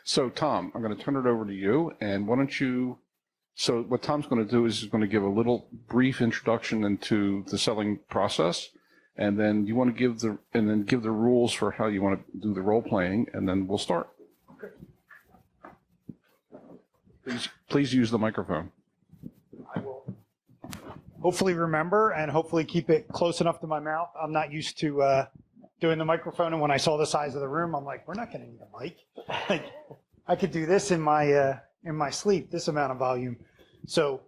So Tom, I'm going to turn it over to you, and why don't you, so what Tom's going to do is he's going to give a little brief introduction into the selling process, and then you want to give the rules for how you want to do the role playing, and then we'll start. Okay. Please use the microphone. I will hopefully remember and hopefully keep it close enough to my mouth. I'm not used to doing the microphone, and when I saw the size of the room, I'm like, we're not going to need a mic. Like, I could do this in my sleep, this amount of volume. So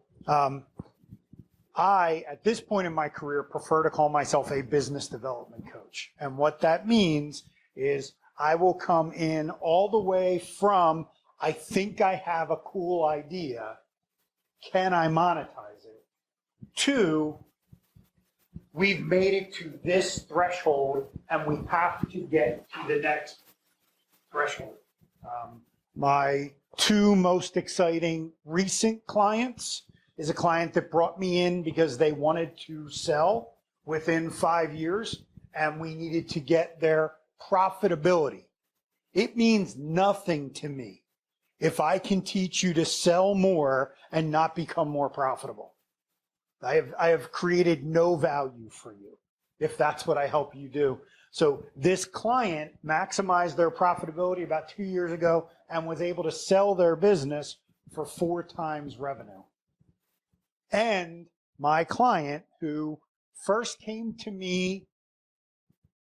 I, at this point in my career, prefer to call myself a business development coach. And what that means is I will come in all the way from, I think I have a cool idea, can I monetize it, to we've made it to this threshold and we have to get to the next threshold. My two most exciting recent clients is a client that brought me in because they wanted to sell within 5 years and we needed to get their profitability. It means nothing to me if I can teach you to sell more and not become more profitable. I have created no value for you if that's what I help you do. So this client maximized their profitability about 2 years ago and was able to sell their business for 4 times revenue. And my client, who first came to me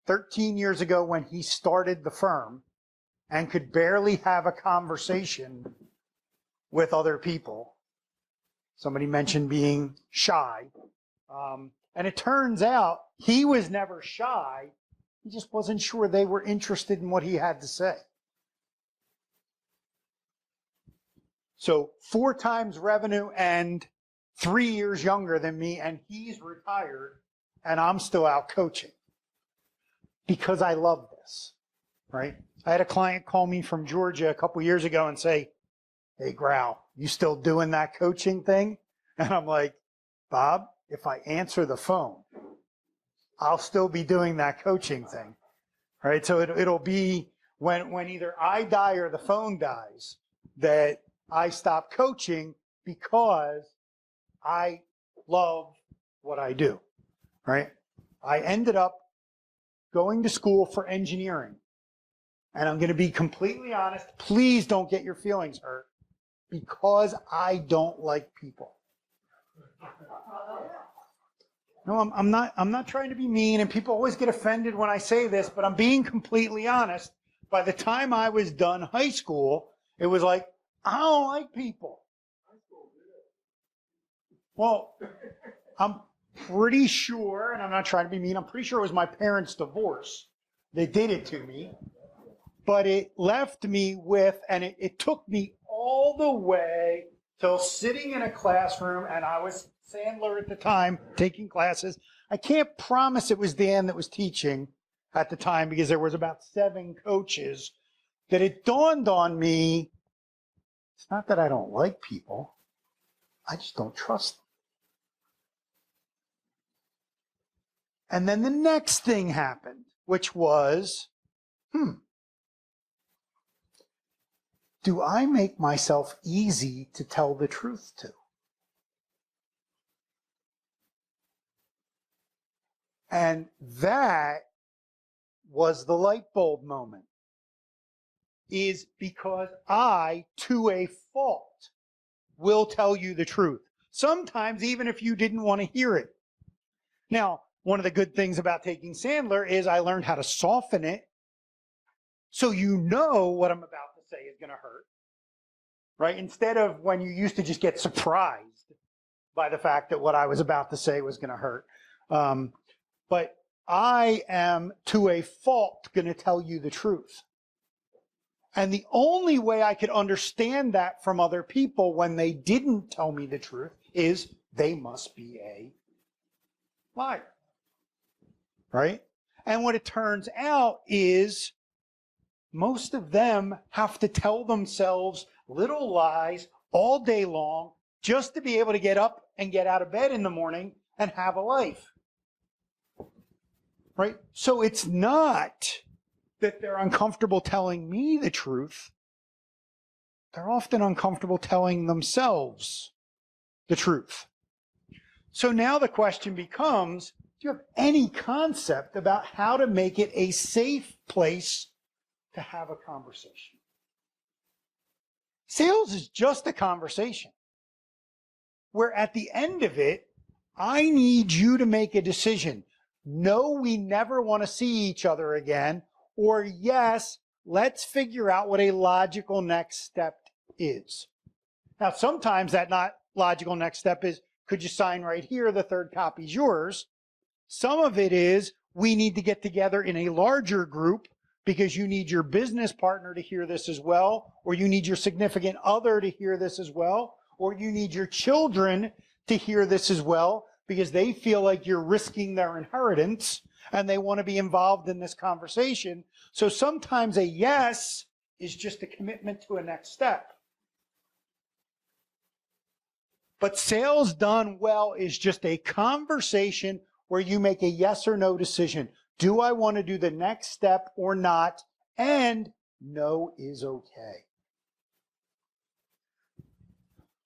13 years ago when he started the firm and could barely have a conversation with other people. Somebody mentioned being shy. And it turns out he was never shy. He just wasn't sure they were interested in what he had to say. So 4 times revenue and 3 years younger than me, and he's retired, and I'm still out coaching because I love this, right? I had a client call me from Georgia a couple years ago and say, hey, Grau, you still doing that coaching thing? And I'm like, Bob, if I answer the phone, I'll still be doing that coaching thing, right? So it'll be when either I die or the phone dies that I stop coaching because I love what I do, right? I ended up going to school for engineering. And I'm going to be completely honest, please don't get your feelings hurt, because I don't like people. No, I'm not trying to be mean, and people always get offended when I say this, but I'm being completely honest. By the time I was done high school, it was like, I don't like people. Well, I'm pretty sure, and I'm not trying to be mean, I'm pretty sure it was my parents' divorce that did it to me. But it left me with, and it took me all the way till sitting in a classroom, and I was Sandler at the time, taking classes. I can't promise it was Dan that was teaching at the time because there was about 7 coaches, that it dawned on me, it's not that I don't like people, I just don't trust them. And then the next thing happened, which was, do I make myself easy to tell the truth to? And that was the light bulb moment, is because I, to a fault, will tell you the truth. Sometimes even if you didn't want to hear it. Now, one of the good things about taking Sandler is I learned how to soften it so you know what I'm about to say is going to hurt, right? Instead of when you used to just get surprised by the fact that what I was about to say was going to hurt. But I am, to a fault, going to tell you the truth. And the only way I could understand that from other people when they didn't tell me the truth is they must be a liar, right? And what it turns out is most of them have to tell themselves little lies all day long just to be able to get up and get out of bed in the morning and have a life, right? So it's not that they're uncomfortable telling me the truth. they're often uncomfortable telling themselves the truth. So now the question becomes, do you have any concept about how to make it a safe place to have a conversation? Sales is just a conversation where at the end of it, I need you to make a decision. No, we never want to see each other again, or yes, let's figure out what a logical next step is. Now, sometimes that not logical next step is, could you sign right here? The third copy's yours. Some of it is, we need to get together in a larger group because you need your business partner to hear this as well, or you need your significant other to hear this as well, or you need your children to hear this as well because they feel like you're risking their inheritance and they want to be involved in this conversation. So sometimes a yes is just a commitment to a next step. But sales done well is just a conversation where you make a yes or no decision. Do I want to do the next step or not? And no is okay.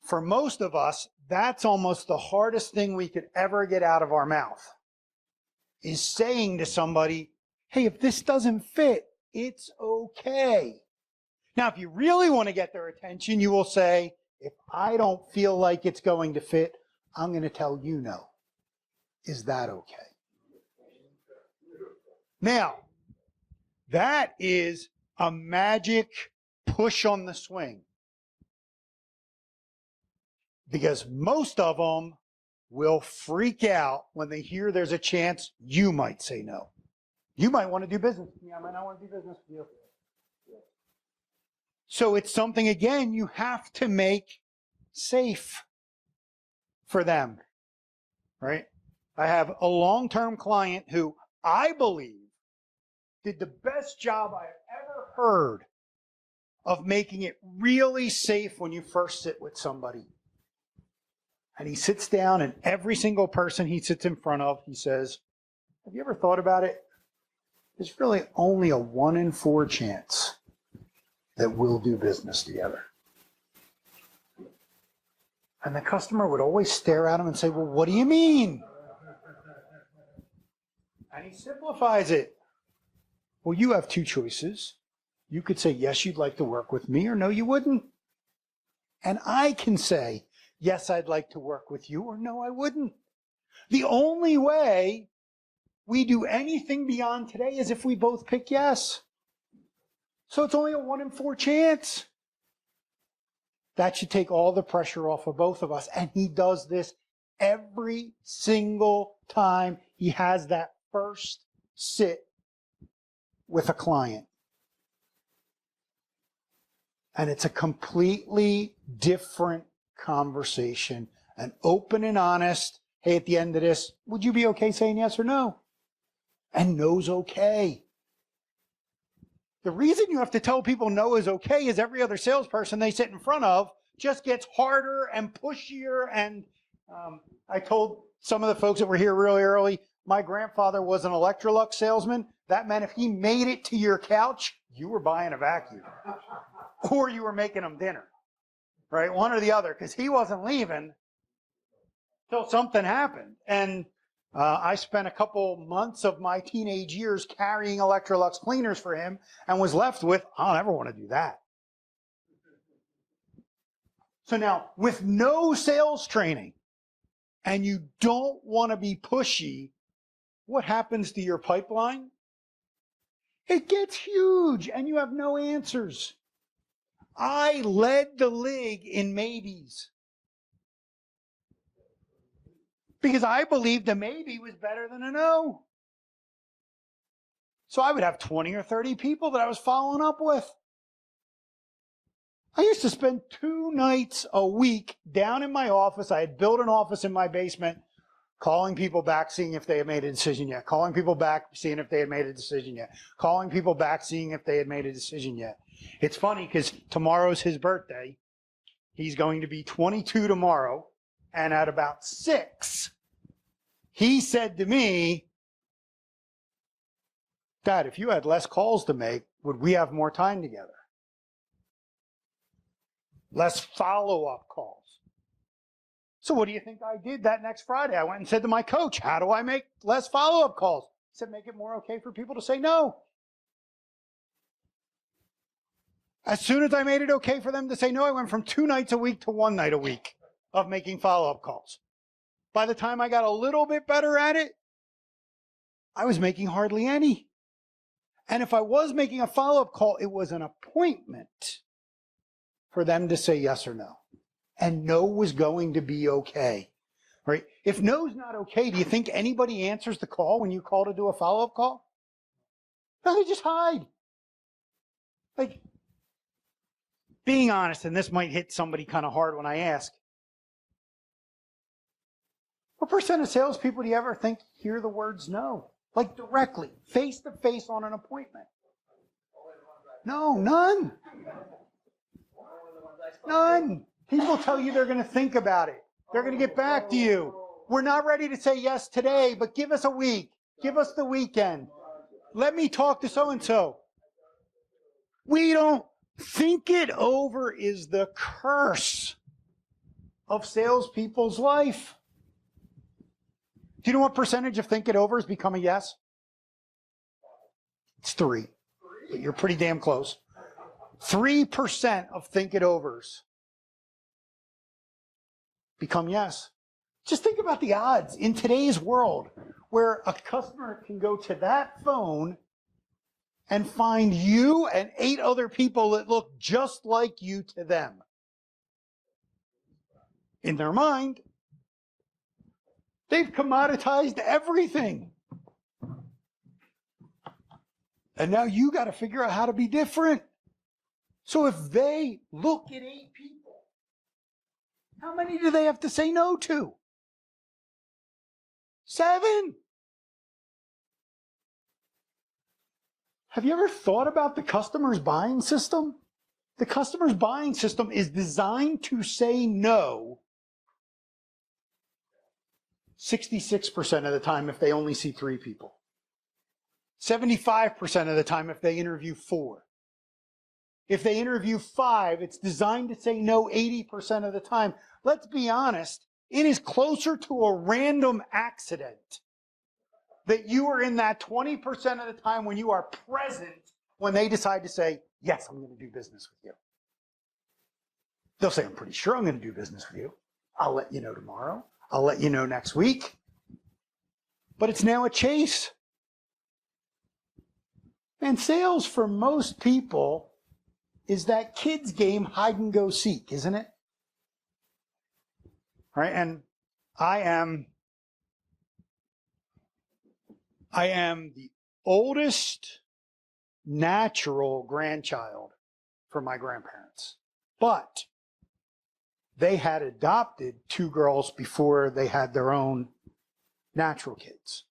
For most of us, that's almost the hardest thing we could ever get out of our mouth, is saying to somebody, hey, if this doesn't fit, it's okay. Now, if you really want to get their attention, you will say, if I don't feel like it's going to fit, I'm going to tell you no. Is that okay? Now, that is a magic push on the swing. Because most of them will freak out when they hear there's a chance you might say no. You might want to do business with me. I might not want to do business with you. So it's something, again, you have to make safe for them, right? I have a long-term client who I believe did the best job I've ever heard of making it really safe when you first sit with somebody. And he sits down, and every single person he sits in front of, he says, have you ever thought about it? There's really only a 1 in 4 chance that we'll do business together. And the customer would always stare at him and say, well, what do you mean? And he simplifies it. Well, you have 2 choices. You could say, yes, you'd like to work with me, or no, you wouldn't. And I can say, yes, I'd like to work with you, or no, I wouldn't. The only way we do anything beyond today is if we both pick yes. So it's only a 1 in 4 chance. That should take all the pressure off of both of us. And he does this every single time he has that first sit with a client. And it's a completely different conversation, an open and honest, hey, at the end of this, would you be okay saying yes or no? And no's okay. The reason you have to tell people no is okay is every other salesperson they sit in front of just gets harder and pushier. And I told some of the folks that were here really early, my grandfather was an Electrolux salesman. That meant if he made it to your couch, you were buying a vacuum or you were making him dinner, right? One or the other, because he wasn't leaving till something happened. And I spent a couple months of my teenage years carrying Electrolux cleaners for him and was left with, I don't ever want to do that. So now, with no sales training, and you don't want to be pushy, what happens to your pipeline? It gets huge, and you have no answers. I led the league in maybes because I believed a maybe was better than a no. So I would have 20 or 30 people that I was following up with. I used to spend 2 nights a week down in my office. I had built an office in my basement, calling people back, seeing if they had made a decision yet. Calling people back, seeing if they had made a decision yet. Calling people back, seeing if they had made a decision yet. It's funny because tomorrow's his birthday. He's going to be 22 tomorrow. And at about 6, he said to me, Dad, if you had less calls to make, would we have more time together? less follow-up calls. So what do you think I did that next Friday? I went and said to my coach, how do I make less follow-up calls? He said, make it more okay for people to say no. As soon as I made it okay for them to say no, I went from 2 nights a week to 1 night a week of making follow-up calls. By the time I got a little bit better at it, I was making hardly any. And if I was making a follow-up call, it was an appointment for them to say yes or no. And no was going to be okay, right? If no's not okay, do you think anybody answers the call when you call to do a follow-up call? No, they just hide. Like, being honest, and this might hit somebody kind of hard when I ask, what percent of salespeople do you ever think hear the words no? Like directly, face to face on an appointment? No, none. None. People tell you they're going to think about it. They're going to get back to you. We're not ready to say yes today, but give us a week. Give us the weekend. Let me talk to so-and-so. We don't think it over is the curse of salespeople's life. Do you know what percentage of think it over has become a yes? It's 3. But you're pretty damn close. 3% of think it overs become yes. Just think about the odds in today's world where a customer can go to that phone and find you and 8 other people that look just like you to them. In their mind, they've commoditized everything. And now you got to figure out how to be different. So if they look at 8 people, how many do they have to say no to? 7. Have you ever thought about the customer's buying system? The customer's buying system is designed to say no 66% of the time if they only see 3 people. 75% of the time if they interview 4. If they interview 5, it's designed to say no 80% of the time. Let's be honest, it is closer to a random accident that you are in that 20% of the time when you are present when they decide to say, yes, I'm going to do business with you. They'll say, I'm pretty sure I'm going to do business with you. I'll let you know tomorrow. I'll let you know next week. But it's now a chase. And sales for most people is that kid's game hide and go seek, isn't it? Right? And I am the oldest natural grandchild for my grandparents. But they had adopted 2 girls before they had their own natural kids.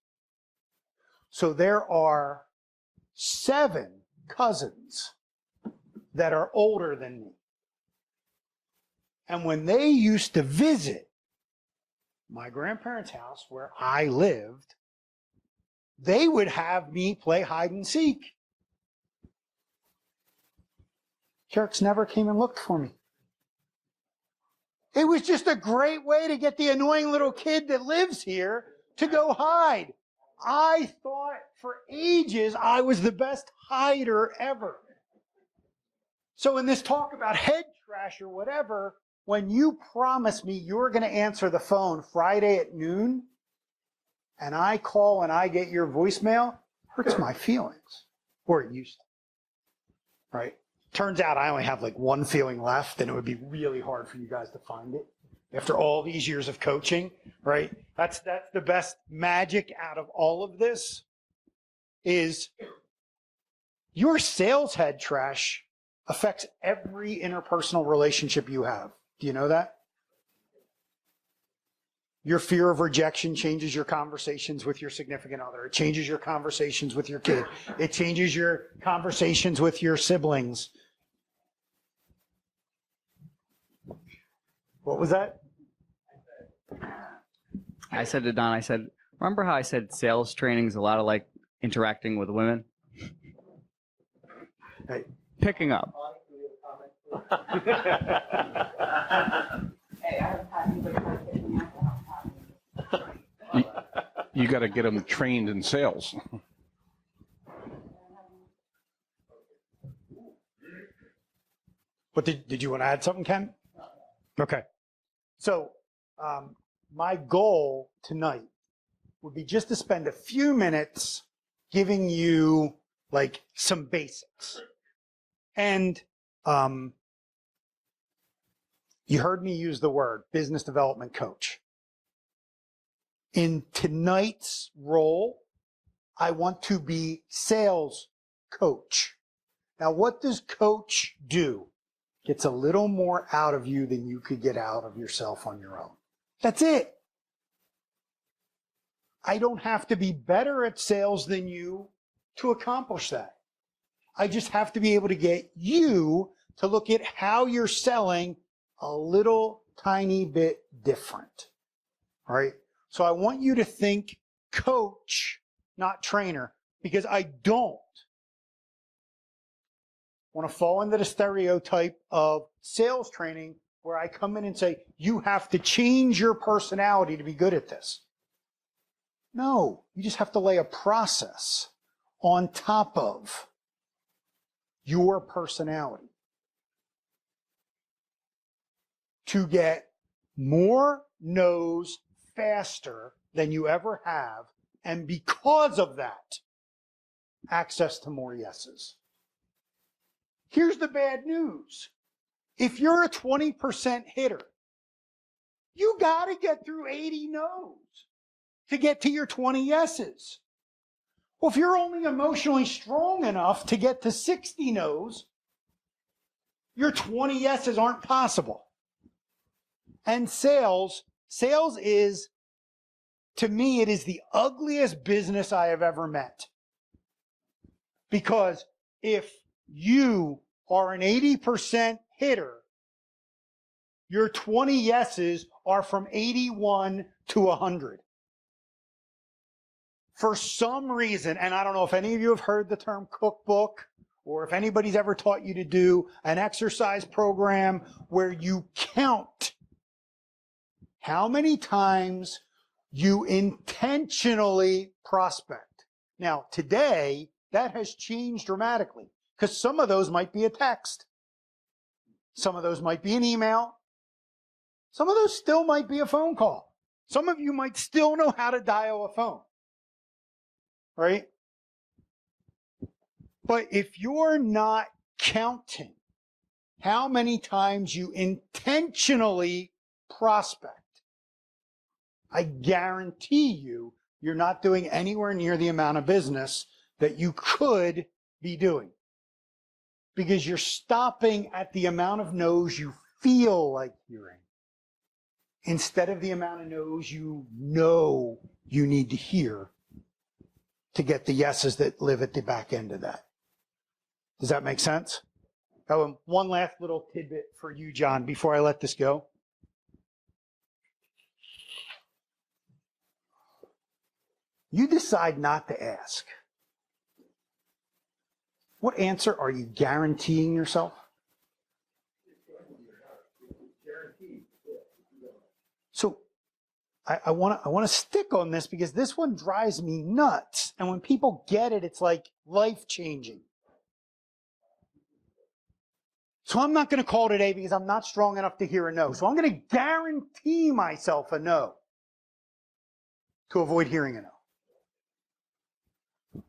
So there are 7 cousins that are older than me. And when they used to visit my grandparents' house where I lived, they would have me play hide and seek. Jerks never came and looked for me. It was just a great way to get the annoying little kid that lives here to go hide. I thought for ages I was the best hider ever. So in this talk about head trash or whatever, when you promise me you're going to answer the phone Friday at noon, and I call and I get your voicemail, hurts my feelings. Or it used to. Right? Turns out I only have like 1 feeling left, and it would be really hard for you guys to find it. After all these years of coaching, right? That's the best magic out of all of this is your sales head trash affects every interpersonal relationship you have. Do you know that? Your fear of rejection changes your conversations with your significant other. It changes your conversations with your kid. It changes your conversations with your siblings. What was that? I said to Don, I said, remember how I said sales training is a lot of like interacting with women? Hey. Picking up. Hey, I have time, but I get me out. You got to get them trained in sales. But did you want to add something, Ken? Okay. So my goal tonight would be just to spend a few minutes giving you like some basics. And you heard me use the word business development coach. In tonight's role, I want to be sales coach. Now, what does coach do? Gets a little more out of you than you could get out of yourself on your own. That's it. I don't have to be better at sales than you to accomplish that. I just have to be able to get you to look at how you're selling a little tiny bit different. All right? So I want you to think coach, not trainer, because I don't want to fall into the stereotype of sales training where I come in and say, you have to change your personality to be good at this. No, you just have to lay a process on top of your personality to get more no's faster than you ever have, and because of that, access to more yeses. Here's the bad news. If you're a 20% hitter, you got to get through 80 no's to get to your 20 yeses. Well, if you're only emotionally strong enough to get to 60 no's, your 20 yeses aren't possible. And sales is, to me, it is the ugliest business I have ever met. Because if you are an 80% hitter, your 20 yeses are from 81 to 100. For some reason, and I don't know if any of you have heard the term cookbook, or if anybody's ever taught you to do an exercise program where you count how many times you intentionally prospect. Now, today, that has changed dramatically, because some of those might be a text. Some of those might be an email. Some of those still might be a phone call. Some of you might still know how to dial a phone, right? But if you're not counting how many times you intentionally prospect, I guarantee you're not doing anywhere near the amount of business that you could be doing. Because you're stopping at the amount of no's you feel like hearing, instead of the amount of no's you know you need to hear to get the yeses that live at the back end of that. Does that make sense? One last little tidbit for you, John, before I let this go. You decide not to ask. What answer are you guaranteeing yourself? So I want to stick on this because this one drives me nuts. And when people get it, it's like life-changing. So I'm not going to call today because I'm not strong enough to hear a no. So I'm going to guarantee myself a no to avoid hearing a no.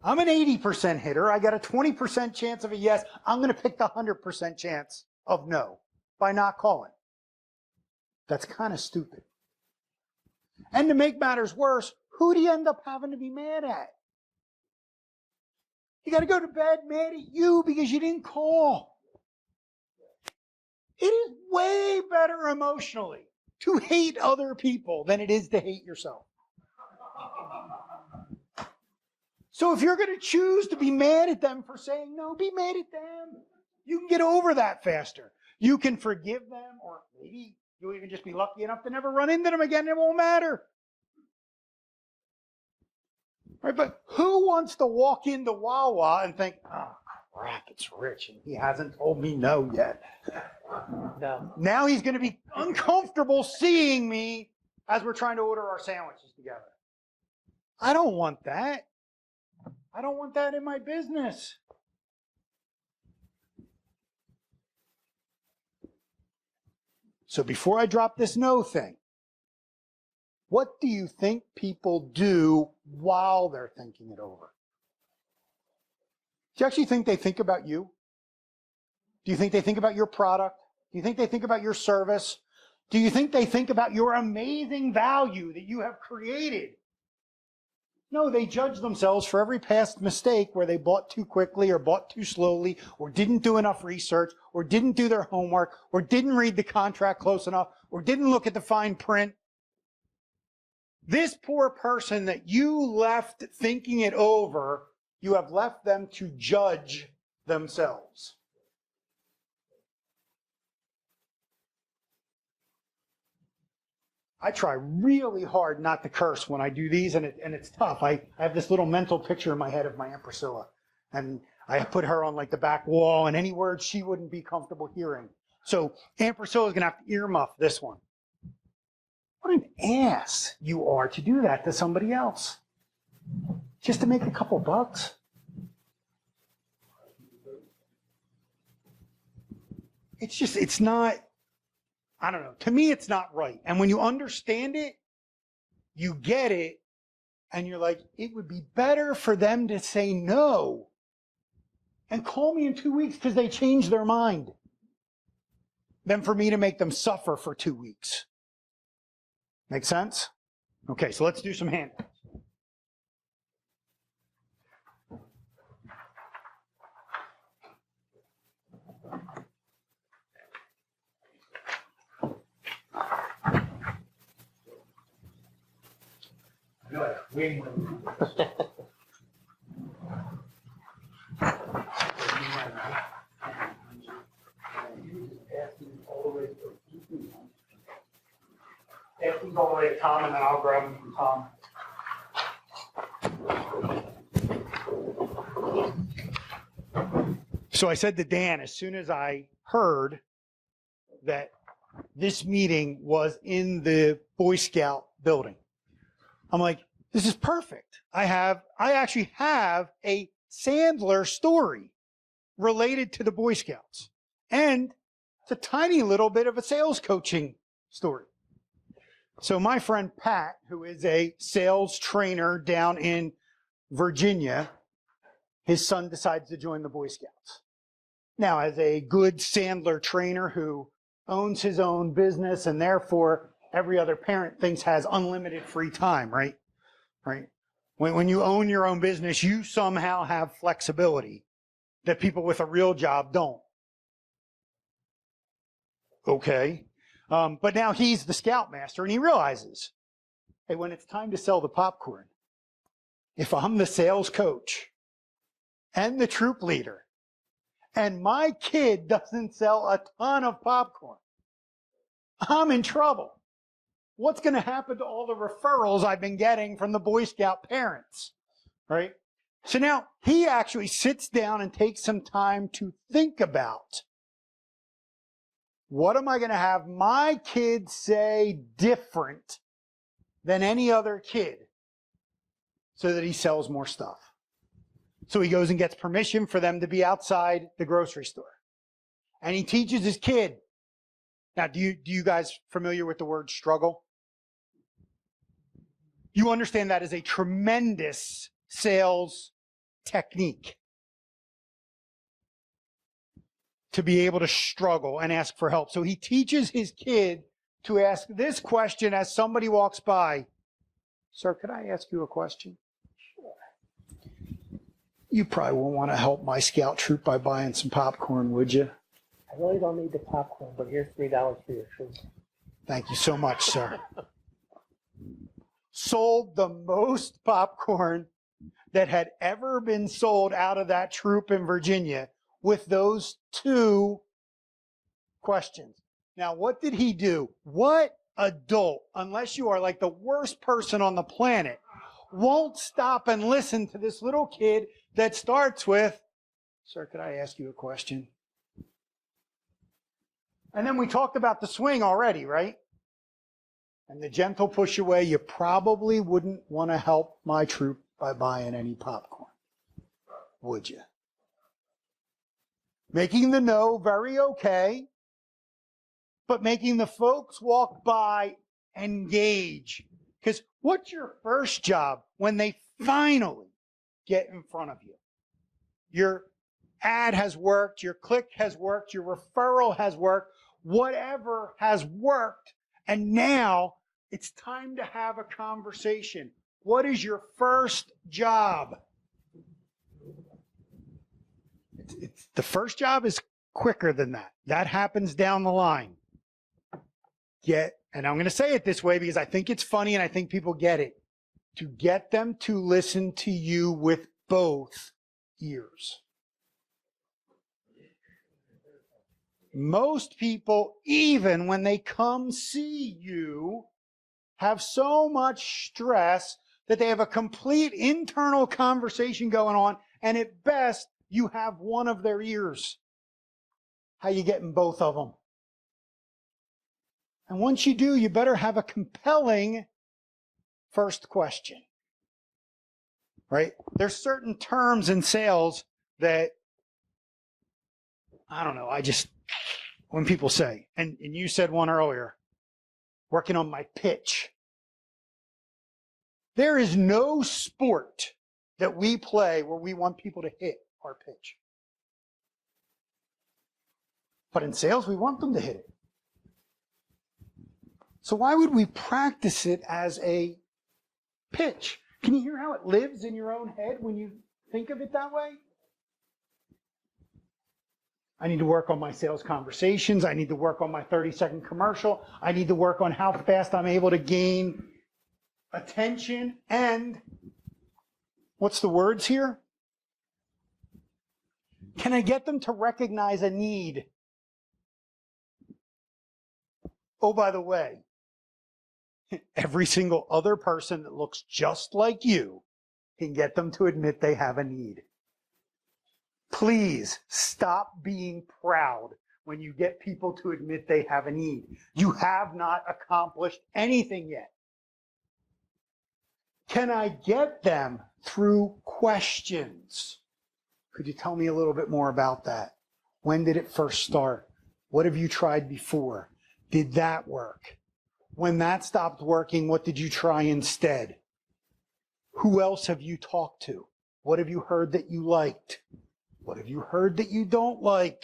I'm an 80% hitter. I got a 20% chance of a yes. I'm going to pick the 100% chance of no by not calling. That's kind of stupid. And to make matters worse, who do you end up having to be mad at? You got to go to bed mad at you because you didn't call. It is way better emotionally to hate other people than it is to hate yourself. So if you're going to choose to be mad at them for saying no, be mad at them. You can get over that faster. You can forgive them, or maybe you'll even just be lucky enough to never run into them again. It won't matter. Right? But who wants to walk into Wawa and think, oh, crap, it's Rich, and he hasn't told me no yet. No. Now he's going to be uncomfortable seeing me as we're trying to order our sandwiches together. I don't want that. I don't want that in my business. So before I drop this no thing, what do you think people do while they're thinking it over? Do you actually think they think about you? Do you think they think about your product? Do you think they think about your service? Do you think they think about your amazing value that you have created? No, they judge themselves for every past mistake where they bought too quickly or bought too slowly or didn't do enough research or didn't do their homework or didn't read the contract close enough or didn't look at the fine print. This poor person that you left thinking it over, you have left them to judge themselves. I try really hard not to curse when I do these, and it's tough. I have this little mental picture in my head of my Aunt Priscilla, and I put her on like the back wall, and any words she wouldn't be comfortable hearing. So Aunt Priscilla is going to have to earmuff this one. What an ass you are to do that to somebody else, just to make a couple bucks. It's not, I don't know. To me, it's not right. And when you understand it, you get it, and you're like, it would be better for them to say no and call me in 2 weeks because they changed their mind than for me to make them suffer for 2 weeks. Make sense? Okay, so let's do some hand. Pass these all the way to Tom, and then I'll grab them from Tom. So I said to Dan, as soon as I heard that this meeting was in the Boy Scout building, I'm like, this is perfect. I actually have a Sandler story related to the Boy Scouts. And it's a tiny little bit of a sales coaching story. So my friend Pat, who is a sales trainer down in Virginia, his son decides to join the Boy Scouts. Now, as a good Sandler trainer who owns his own business and therefore every other parent thinks has unlimited free time, right? Right? When you own your own business, you somehow have flexibility that people with a real job don't. Okay. But now he's the scoutmaster and he realizes, hey, when it's time to sell the popcorn, if I'm the sales coach and the troop leader and my kid doesn't sell a ton of popcorn, I'm in trouble. What's going to happen to all the referrals I've been getting from the Boy Scout parents, right? So now he actually sits down and takes some time to think about, what am I going to have my kid say different than any other kid so that he sells more stuff? So he goes and gets permission for them to be outside the grocery store. And he teaches his kid. Now, do you guys familiar with the word struggle? You understand that is a tremendous sales technique. To be able to struggle and ask for help. So he teaches his kid to ask this question as somebody walks by. Sir, could I ask you a question? Sure. You probably won't want to help my scout troop by buying some popcorn, would you? I really don't need the popcorn, but here's $3 for your food. Thank you so much, sir. Sold the most popcorn that had ever been sold out of that troop in Virginia with those two questions. Now, what did he do? What adult, unless you are like the worst person on the planet, won't stop and listen to this little kid that starts with, Sir, could I ask you a question? And then we talked about the swing already, right? And the gentle push away, you probably wouldn't want to help my troop by buying any popcorn, would you? Making the no very okay, but making the folks walk by engage. Because what's your first job when they finally get in front of you? Your ad has worked, your click has worked, your referral has worked, whatever has worked, and now it's time to have a conversation. What is your first job? The first job is quicker than that. That happens down the line. And I'm going to say it this way because I think it's funny and I think people get it. To get them to listen to you with both ears. Most people, even when they come see you, have so much stress that they have a complete internal conversation going on, and at best, you have one of their ears. How you getting both of them? And once you do, you better have a compelling first question. Right? There's certain terms in sales that, I don't know, when people say, and you said one earlier, working on my pitch. There is no sport that we play where we want people to hit our pitch. But in sales, we want them to hit it. So why would we practice it as a pitch? Can you hear how it lives in your own head when you think of it that way? I need to work on my sales conversations. I need to work on my 30-second commercial. I need to work on how fast I'm able to gain attention and, what's the words here? Can I get them to recognize a need? Oh, by the way, every single other person that looks just like you can get them to admit they have a need. Please stop being proud when you get people to admit they have a need. You have not accomplished anything yet. Can I get them through questions? Could you tell me a little bit more about that? When did it first start? What have you tried before? Did that work? When that stopped working, what did you try instead? Who else have you talked to? What have you heard that you liked? What have you heard that you don't like?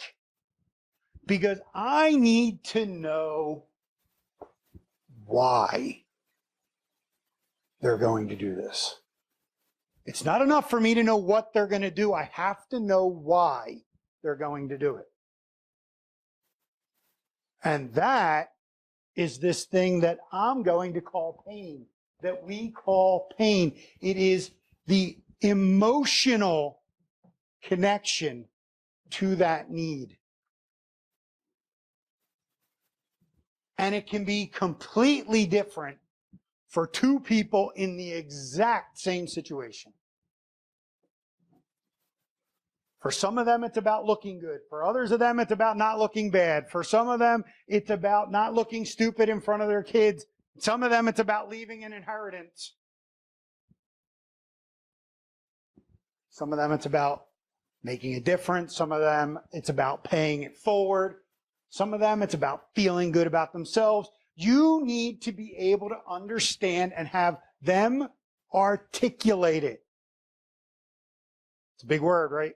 Because I need to know why they're going to do this. It's not enough for me to know what they're going to do. I have to know why they're going to do it. And that is this thing that I'm going to call pain, that we call pain. It is the emotional connection to that need. And it can be completely different for two people in the exact same situation. For some of them, it's about looking good. For others of them, it's about not looking bad. For some of them, it's about not looking stupid in front of their kids. Some of them, it's about leaving an inheritance. Some of them, it's about making a difference. Some of them, it's about paying it forward. Some of them, it's about feeling good about themselves. You need to be able to understand and have them articulate it. It's a big word, right?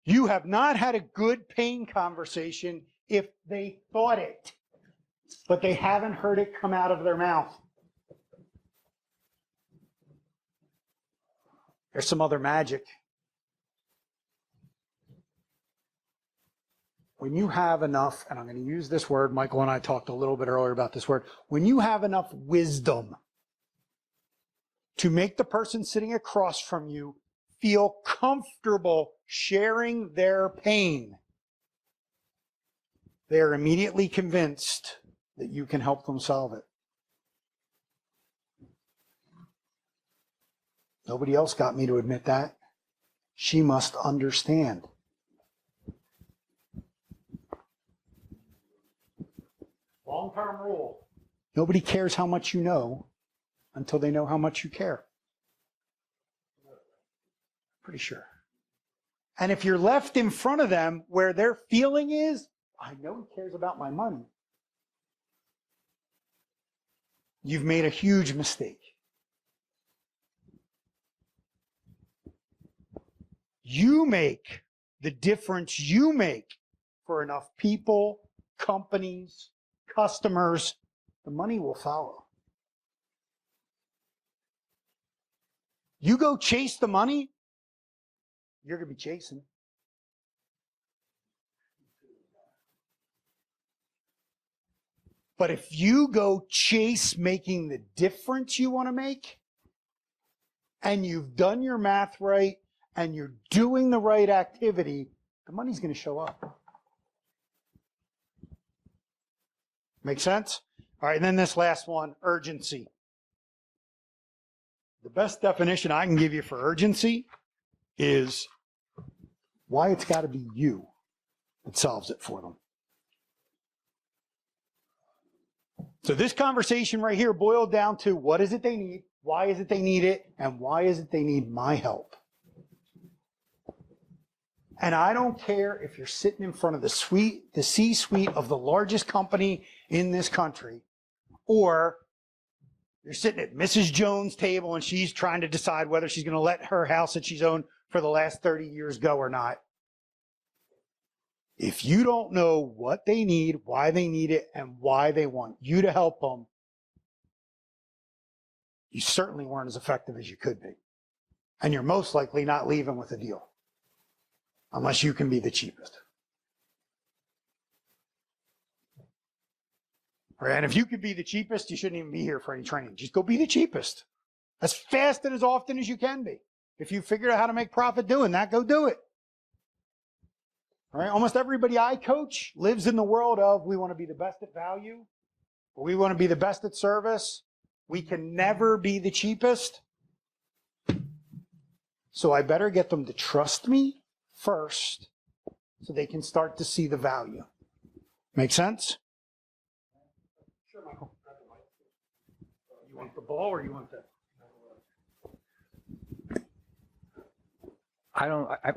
You have not had a good pain conversation if they thought it, but they haven't heard it come out of their mouth. There's some other magic. When you have enough, and I'm going to use this word, Michael and I talked a little bit earlier about this word, when you have enough wisdom to make the person sitting across from you feel comfortable sharing their pain, they are immediately convinced that you can help them solve it. Nobody else got me to admit that. She must understand. Long-term rule. Nobody cares how much you know until they know how much you care. Pretty sure. And if you're left in front of them where their feeling is, I know he cares about my money, you've made a huge mistake. You make the difference you make for enough people, companies, customers, the money will follow. You go chase the money, you're going to be chasing. But if you go chase making the difference you want to make, and you've done your math right, and you're doing the right activity, the money's going to show up. Make sense? All right, and then this last one, urgency. The best definition I can give you for urgency is why it's got to be you that solves it for them. So this conversation right here boiled down to what is it they need, why is it they need it, and why is it they need my help? And I don't care if you're sitting in front of the C-suite of the largest company in this country, or you're sitting at Mrs. Jones' table and she's trying to decide whether she's going to let her house that she's owned for the last 30 years go or not. If you don't know what they need, why they need it, and why they want you to help them, you certainly weren't as effective as you could be. And you're most likely not leaving with a deal, unless you can be the cheapest. Right? And if you could be the cheapest, you shouldn't even be here for any training. Just go be the cheapest. As fast and as often as you can be. If you figured out how to make profit doing that, go do it. All right? Almost everybody I coach lives in the world of we want to be the best at value, or we want to be the best at service. We can never be the cheapest. So I better get them to trust me first so they can start to see the value. Make sense? Sure, Michael. You want the ball or you want the...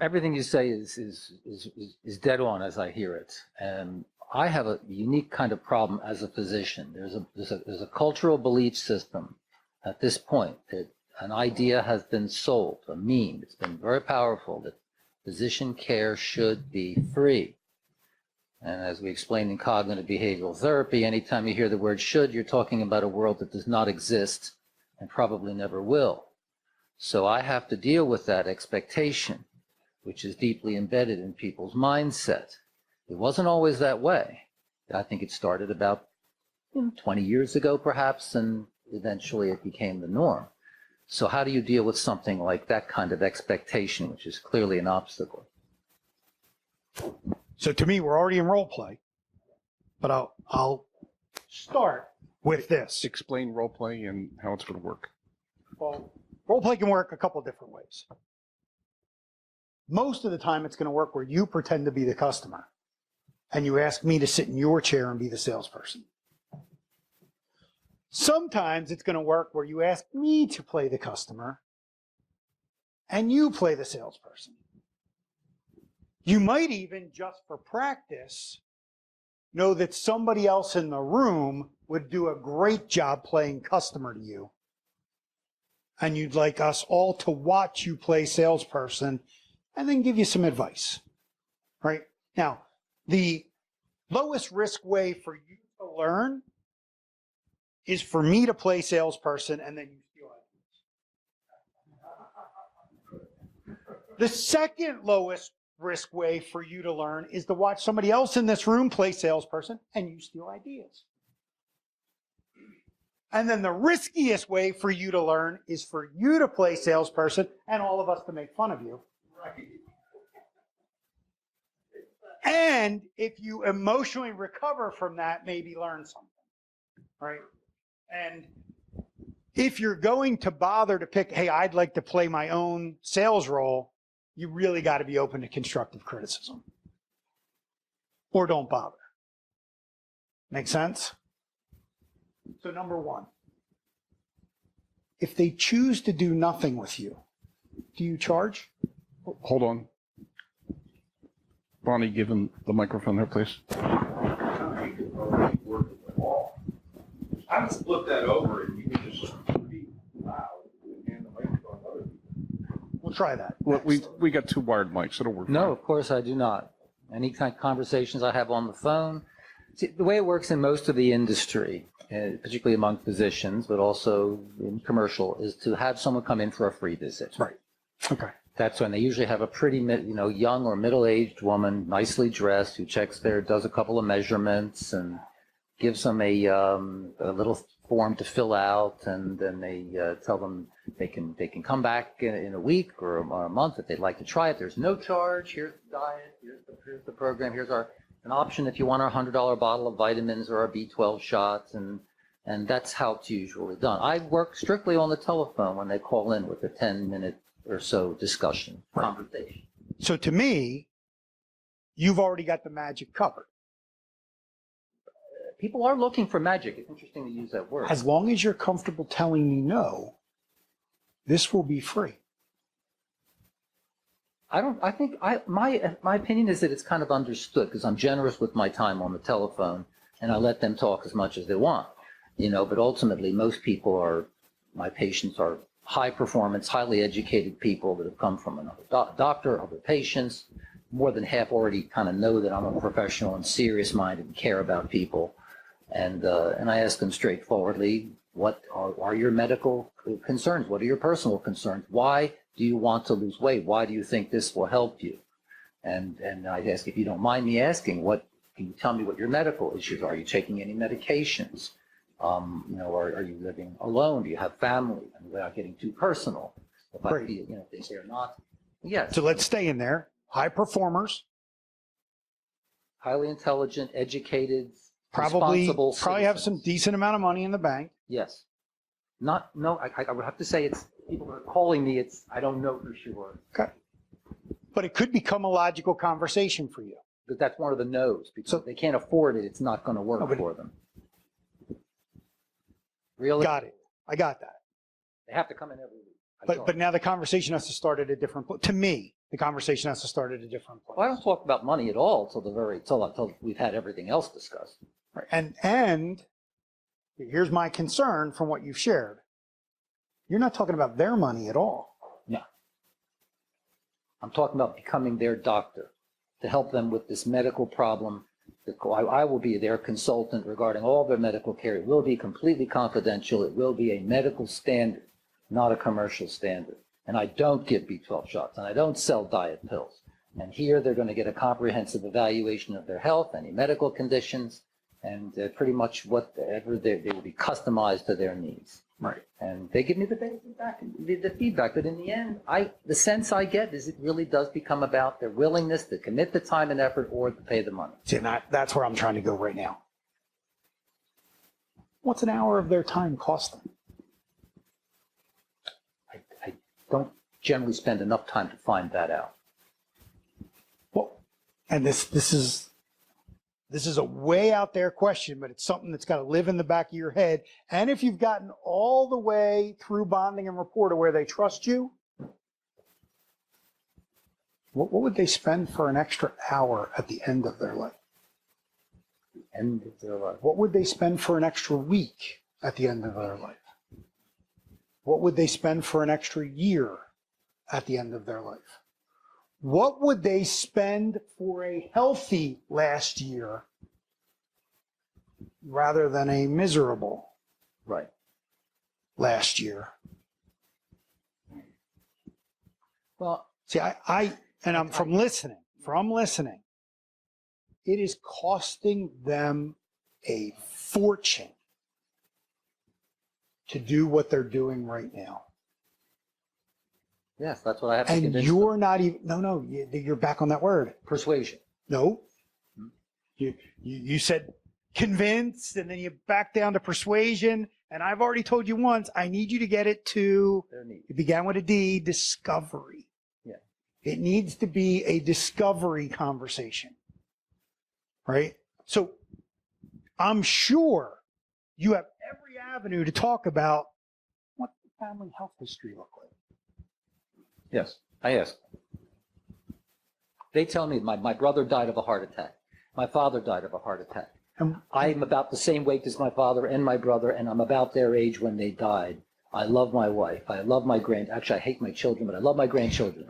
Everything you say is dead on as I hear it. And I have a unique kind of problem as a physician. There's a cultural belief system at this point that an idea has been sold, a meme. It's been very powerful that physician care should be free. And as we explained in cognitive behavioral therapy, anytime you hear the word should, you're talking about a world that does not exist and probably never will. So I have to deal with that expectation, which is deeply embedded in people's mindset. It wasn't always that way. I think it started about 20 years ago, perhaps, and eventually it became the norm. So how do you deal with something like that kind of expectation, which is clearly an obstacle? So to me, we're already in role play, but I'll start with this. Explain role play and how it's going to work. Well, role play can work a couple different ways. Most of the time, it's going to work where you pretend to be the customer and you ask me to sit in your chair and be the salesperson. Sometimes it's going to work where you ask me to play the customer and you play the salesperson. You might even, just for practice, know that somebody else in the room would do a great job playing customer to you. And you'd like us all to watch you play salesperson and then give you some advice, right? Now, the lowest risk way for you to learn is for me to play salesperson and then you steal ideas. The second lowest risk way for you to learn is to watch somebody else in this room play salesperson and you steal ideas. And then the riskiest way for you to learn is for you to play salesperson and all of us to make fun of you. Right. And if you emotionally recover from that, maybe learn something, right? And if you're going to bother to pick, hey, I'd like to play my own sales role, you really got to be open to constructive criticism. Or don't bother. Make sense? So number one, if they choose to do nothing with you, do you charge? Hold on. Bonnie, give him the microphone there, please. I would flip that over and you can just be loud and hand the microphone to other people. We'll try that. Well, next. we got two wired mics. It'll work. No, fine. of course I do not. Any kind of conversations I have on the phone. See, the way it works in most of the industry, particularly among physicians, but also in commercial, is to have someone come in for a free visit. Right. Okay. That's when they usually have a pretty, young or middle-aged woman, nicely dressed, who checks does a couple of measurements and gives them a little form to fill out, and then they tell them they can come back in a week or a month if they'd like to try it. There's no charge. Here's the diet. Here's the program. Here's an option if you want our $100 bottle of vitamins or our B12 shots, and that's how it's usually done. I work strictly on the telephone when they call in with a 10-minute or so discussion, conversation. So to me, you've already got the magic covered. People are looking for magic. It's interesting to use that word. As long as you're comfortable telling me no, this will be free. My opinion is that it's kind of understood because I'm generous with my time on the telephone and I let them talk as much as they want, but ultimately most my patients are high performance, highly educated people that have come from another doctor, other patients. More than half already kind of know that I'm a professional and serious minded and care about people. And I ask them straightforwardly, what are your medical concerns? What are your personal concerns? Why do you want to lose weight? Why do you think this will help you? And I ask, if you don't mind me asking, can you tell me what your medical issues are? Are you taking any medications? Are you living alone? Do you have family? And without getting too personal, if I Great. feel, if they say or not, yes. So let's stay in there. High performers, Highly intelligent, educated, probably responsible have citizens. some decent amount of money in the bank. Yes. I would have to say it's people are calling me. I don't know for sure. Okay. But it could become a logical conversation for you. But that's one of the no's because So- if they can't afford it, it's not going to work No, but- for them. Really? Got it. I got that. They have to come in every week. But now the conversation has to start at a different place. To me, the conversation has to start at a different place. Well, I don't talk about money at all till we've had everything else discussed. Right. And here's my concern from what you've shared. You're not talking about their money at all. No. I'm talking about becoming their doctor to help them with this medical problem. I will be their consultant regarding all their medical care. It will be completely confidential. It will be a medical standard, not a commercial standard. And I don't give B12 shots, and I don't sell diet pills. And here they're going to get a comprehensive evaluation of their health, any medical conditions, and pretty much whatever they will be customized to their needs. Right. And they give me the feedback. But in the end, the sense I get is it really does become about their willingness to commit the time and effort or to pay the money. See, and that's where I'm trying to go right now. What's an hour of their time cost them? I don't generally spend enough time to find that out. Well, and this is a way out there question, but it's something that's got to live in the back of your head. And if you've gotten all the way through bonding and rapport to where they trust you, what would they spend for an extra hour at the end of their life? End of their life. What would they spend for an extra week at the end of their life? What would they spend for an extra year at the end of their life? What would they spend for a healthy last year rather than a miserable Right. last year? Well, See, I'm from listening, it is costing them a fortune to do what they're doing right now. yes, that's what I have to And convince them. you're not even, you're back on that word. Persuasion. No. You said convince, and then you back down to persuasion. And I've already told you once, I need you to get it to, Their needs. it began with a D, discovery. Yeah. It needs to be a discovery conversation, right? So I'm sure you have every avenue to talk about what the family health history look like. Yes, I ask. They tell me my brother died of a heart attack. My father died of a heart attack. And I'm about the same weight as my father and my brother, and I'm about their age when they died. I love my wife. I love my actually, I hate my children, but I love my grandchildren.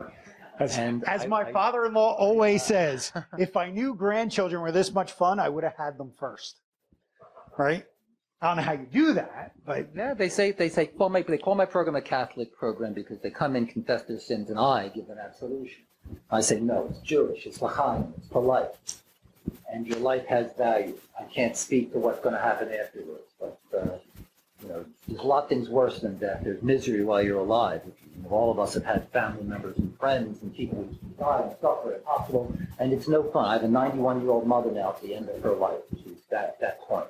as my father-in-law always says, if I knew grandchildren were this much fun, I would have had them first, right? I don't know how you do that, but Yeah, they call my program a Catholic program because they come in, confess their sins, and I give an absolution. I say, no, it's Jewish, it's L'chaim, it's polite, and your life has value. I can't speak to what's going to happen afterwards, but there's a lot of things worse than death. There's misery while you're alive. All of us have had family members and friends and people who die and suffer at hospital, and it's no fun. I have a 91-year-old mother now at the end of her life. She's that point.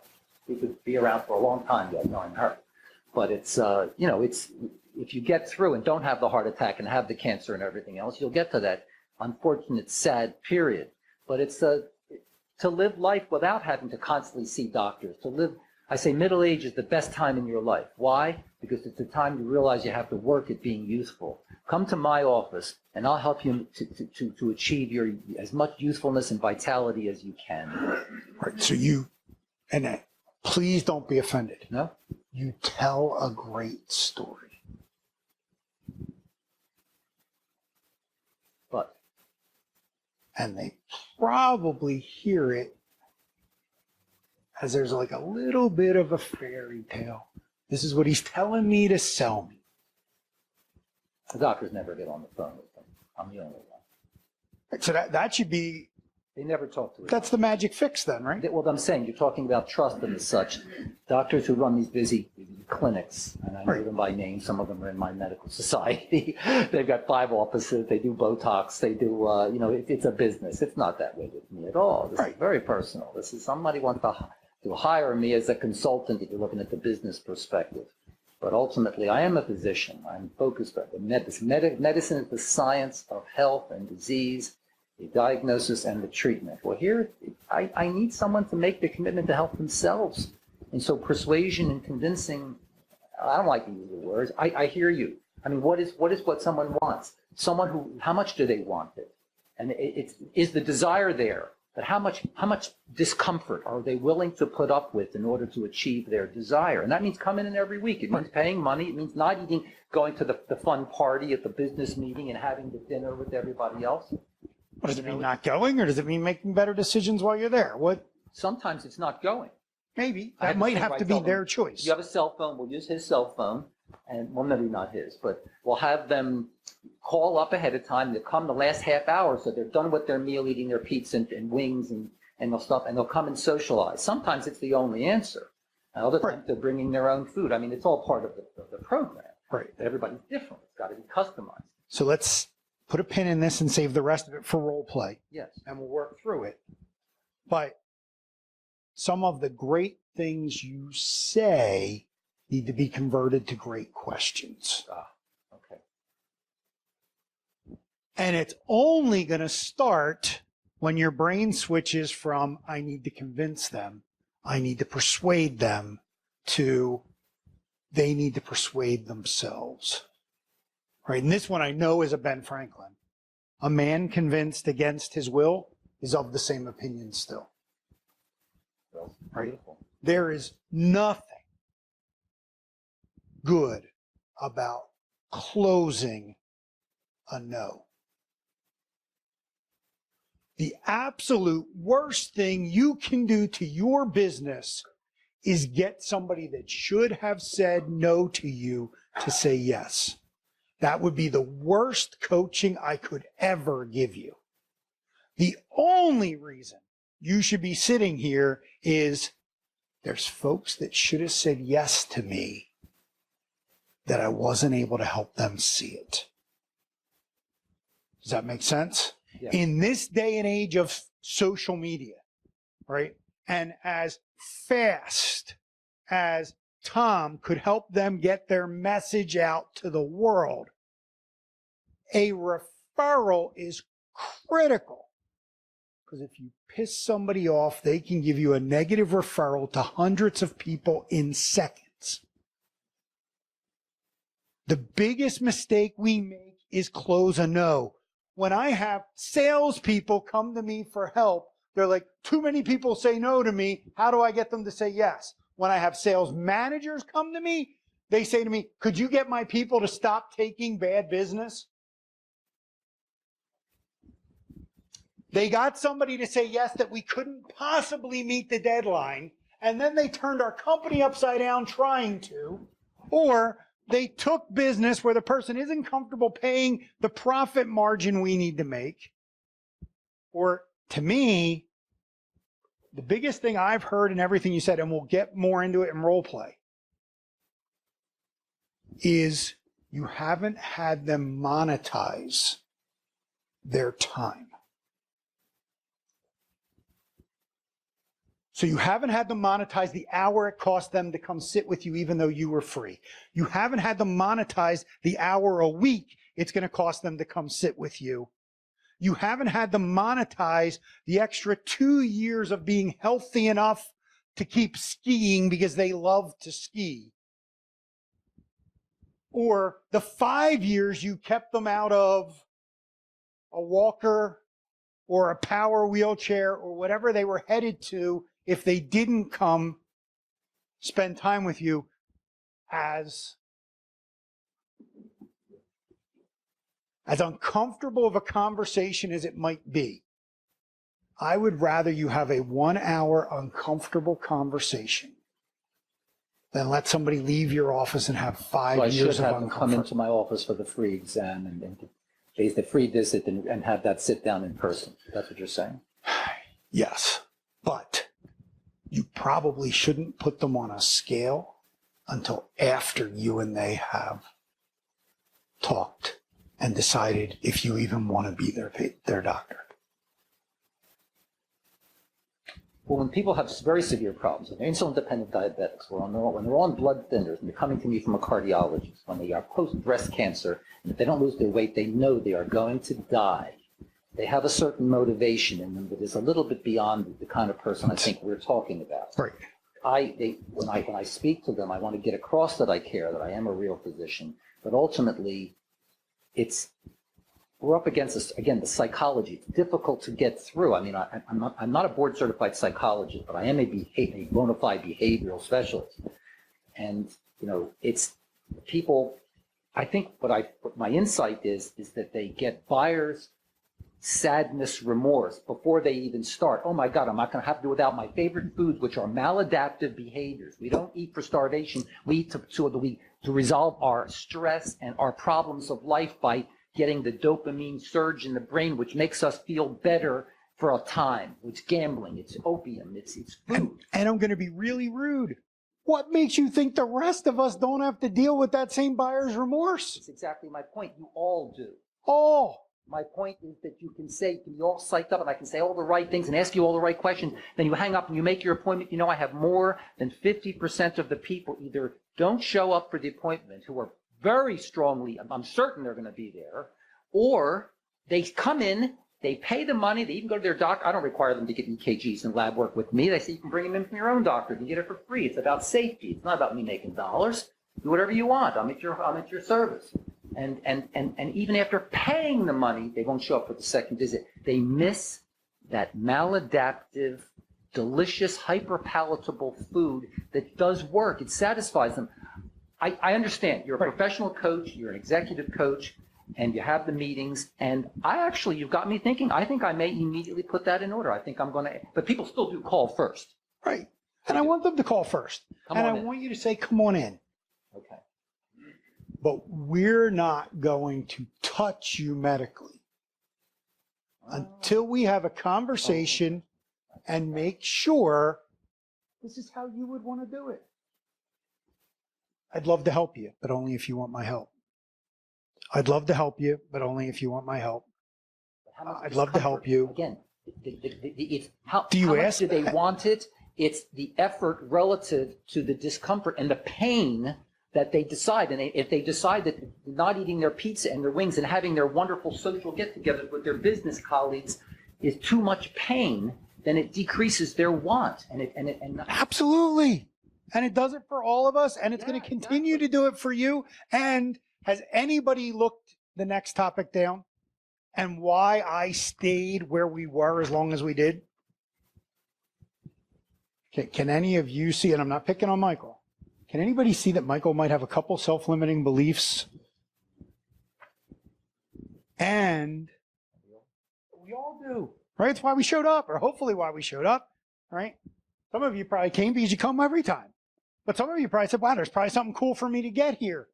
We could be around for a long time yet knowing her. But it's if you get through and don't have the heart attack and have the cancer and everything else, you'll get to that unfortunate, sad period. But it's to live life without having to constantly see doctors. To live, I say middle age is the best time in your life. Why? Because it's the time you realize you have to work at being useful. Come to my office and I'll help you to achieve your as much usefulness and vitality as you can. right. So please don't be offended. No? You tell a great story. But And they probably hear it as there's like a little bit of a fairy tale. This is what he's telling me to sell me. the doctors never get on the phone with them. I'm the only one. So that should be, They never talk to us. that's the magic fix then, right? Well, I'm saying, you're talking about trust and such. Doctors who run these busy clinics, and I know Right. them by name, some of them are in my medical society. They've got 5 offices, they do Botox, they do, it's a business. It's not that way with me at all. This Right. is very personal. This is somebody wants to hire me as a consultant if you're looking at the business perspective. But ultimately, I am a physician. I'm focused on medicine. Medicine is the science of health and disease, the diagnosis and the treatment. Well, here, I need someone to make the commitment to help themselves. And so persuasion and convincing, I don't like to use the words. I hear you. I mean, what is what someone wants? Someone who, how much do they want it? And is the desire there? But how much discomfort are they willing to put up with in order to achieve their desire? And that means coming in every week. It means paying money. It means not eating, going to the fun party at the business meeting and having the dinner with everybody else. What does it mean, not going, or does it mean making better decisions while you're there? What? Sometimes it's not going. Maybe. I That to might think, have right, to be tell them, their choice. You have a cell phone, we'll use his cell phone, and, well, maybe not his, but we'll have them call up ahead of time. They'll come the last half hour, so they're done with their meal, eating their pizza and wings and they'll stop, and they'll come and socialize. Sometimes it's the only answer. And other times they're bringing their own food. I mean, it's all part of the program. Right. Everybody's different. It's got to be customized. So let's put a pin in this and save the rest of it for role play, Yes. and we'll work through it. But some of the great things you say need to be converted to great questions. Okay. And it's only going to start when your brain switches from, I need to convince them, I need to persuade them, to they need to persuade themselves. Right? And this one I know is a Ben Franklin. A man convinced against his will is of the same opinion still. Well, Right. beautiful. There is nothing good about closing a no. The absolute worst thing you can do to your business is get somebody that should have said no to you to say yes. That would be the worst coaching I could ever give you. The only reason you should be sitting here is there's folks that should have said yes to me that I wasn't able to help them see it. Does that make sense? Yeah. In this day and age of social media, right? And as fast as Tom could help them get their message out to the world, a referral is critical. Because if you piss somebody off, they can give you a negative referral to hundreds of people in seconds. The biggest mistake we make is close a no. When I have salespeople come to me for help, they're like, too many people say no to me. How do I get them to say yes? When I have sales managers come to me, they say to me, could you get my people to stop taking bad business? They got somebody to say yes that we couldn't possibly meet the deadline, and then they turned our company upside down trying to, or they took business where the person isn't comfortable paying the profit margin we need to make. Or to me, the biggest thing I've heard in everything you said, and we'll get more into it in role play, is you haven't had them monetize their time. So you haven't had them monetize the hour it cost them to come sit with you even though you were free. You haven't had them monetize the hour a week it's going to cost them to come sit with you. You haven't had them monetize the extra 2 years of being healthy enough to keep skiing because they love to ski. Or the 5 years you kept them out of a walker or a power wheelchair or whatever they were headed to if they didn't come spend time with you. As uncomfortable of a conversation as it might be, I would rather you have a 1 hour uncomfortable conversation than let somebody leave your office and have 5 So I years should of have them come uncomfort. into my office for the free exam and the free visit and have that sit down in person. That's what you're saying? Yes, but you probably shouldn't put them on a scale until after you and they have talked and decided if you even want to be their doctor. Well, when people have very severe problems, when they're insulin-dependent diabetics, when they're on blood thinners, and they're coming to me from a cardiologist, when they are post-breast cancer, and if they don't lose their weight, they know they are going to die. They have a certain motivation in them that is a little bit beyond the kind of person I think we're talking about. Right. When I speak to them, I want to get across that I care, that I am a real physician, but ultimately, we're up against this, again, the psychology. It's difficult to get through. I mean, I'm not a board certified psychologist, but I am a bona fide behavioral specialist. And, it's people, I think what my insight is that they get buyer's sadness, remorse before they even start. Oh my God, I'm not going to have to do without my favorite foods, which are maladaptive behaviors. We don't eat for starvation. We eat to resolve our stress and our problems of life by getting the dopamine surge in the brain, which makes us feel better for a time. It's gambling, it's opium, it's food. And I'm going to be really rude. What makes you think the rest of us don't have to deal with that same buyer's remorse? It's exactly my point. You all do. Oh, My point is that you can be all psyched up and I can say all the right things and ask you all the right questions. Then you hang up and you make your appointment. I have more than 50% of the people either don't show up for the appointment who are very strongly, I'm certain they're going to be there, or they come in, they pay the money, they even go to their doctor. I don't require them to get EKGs and lab work with me. They say you can bring them in from your own doctor. You can get it for free. It's about safety. It's not about me making dollars. Do whatever you want. I'm at your service. And even after paying the money, they won't show up for the second visit. They miss that maladaptive, delicious, hyper-palatable food that does work. It satisfies them. I understand. You're a professional coach. You're an executive coach. And you have the meetings. And you've got me thinking, I think I may immediately put that in order. I think I'm going to, but people still do call first. right. And I want them to call first. Come and on I in. want you to say, come on in. Okay. But we're not going to touch you medically until we have a conversation and make sure this is how you would want to do it. I'd love to help you, but only if you want my help. I'd love to help you, but only if you want my help. I'd love to help you. Again, it's how Do you much ask do they that? want it? It's the effort relative to the discomfort and the pain that they decide, and if they decide that not eating their pizza and their wings and having their wonderful social get-togethers with their business colleagues is too much pain, then it decreases their want. Absolutely. And it does it for all of us, and it's going to continue to do it for you. And has anybody looked the next topic down and why I stayed where we were as long as we did? Can any of you see, and I'm not picking on Michael, can anybody see that Michael might have a couple self-limiting beliefs? And we all do, right? It's why we showed up, or hopefully why we showed up, right? Some of you probably came because you come every time. But some of you probably said, wow, there's probably something cool for me to get here.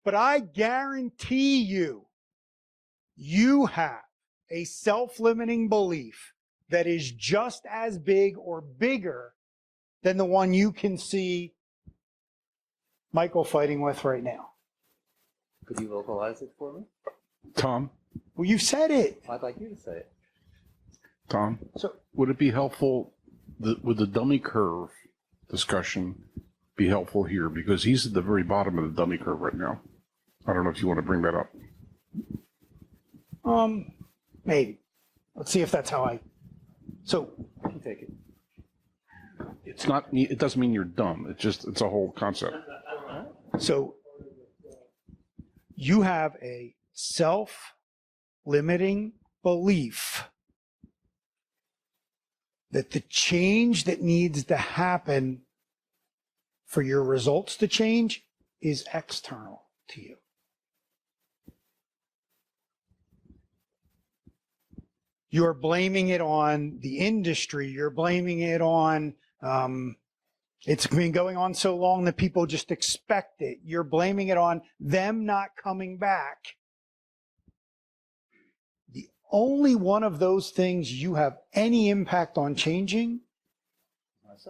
But I guarantee you, you have a self-limiting belief that is just as big or bigger than the one you can see Michael fighting with right now. Could you vocalize it for me? Tom, Well, you've said it. I'd like you to say it. Tom, So, would it be helpful, would the dummy curve discussion be helpful here? Because he's at the very bottom of the dummy curve right now. I don't know if you want to bring that up. maybe. Let's see if that's how I. So, I can take it. It's not, it doesn't mean you're dumb. It's a whole concept. So you have a self-limiting belief that the change that needs to happen for your results to change is external to you. You're blaming it on the industry. You're blaming it on, it's been going on so long that people just expect it. You're blaming it on them not coming back. The only one of those things you have any impact on changing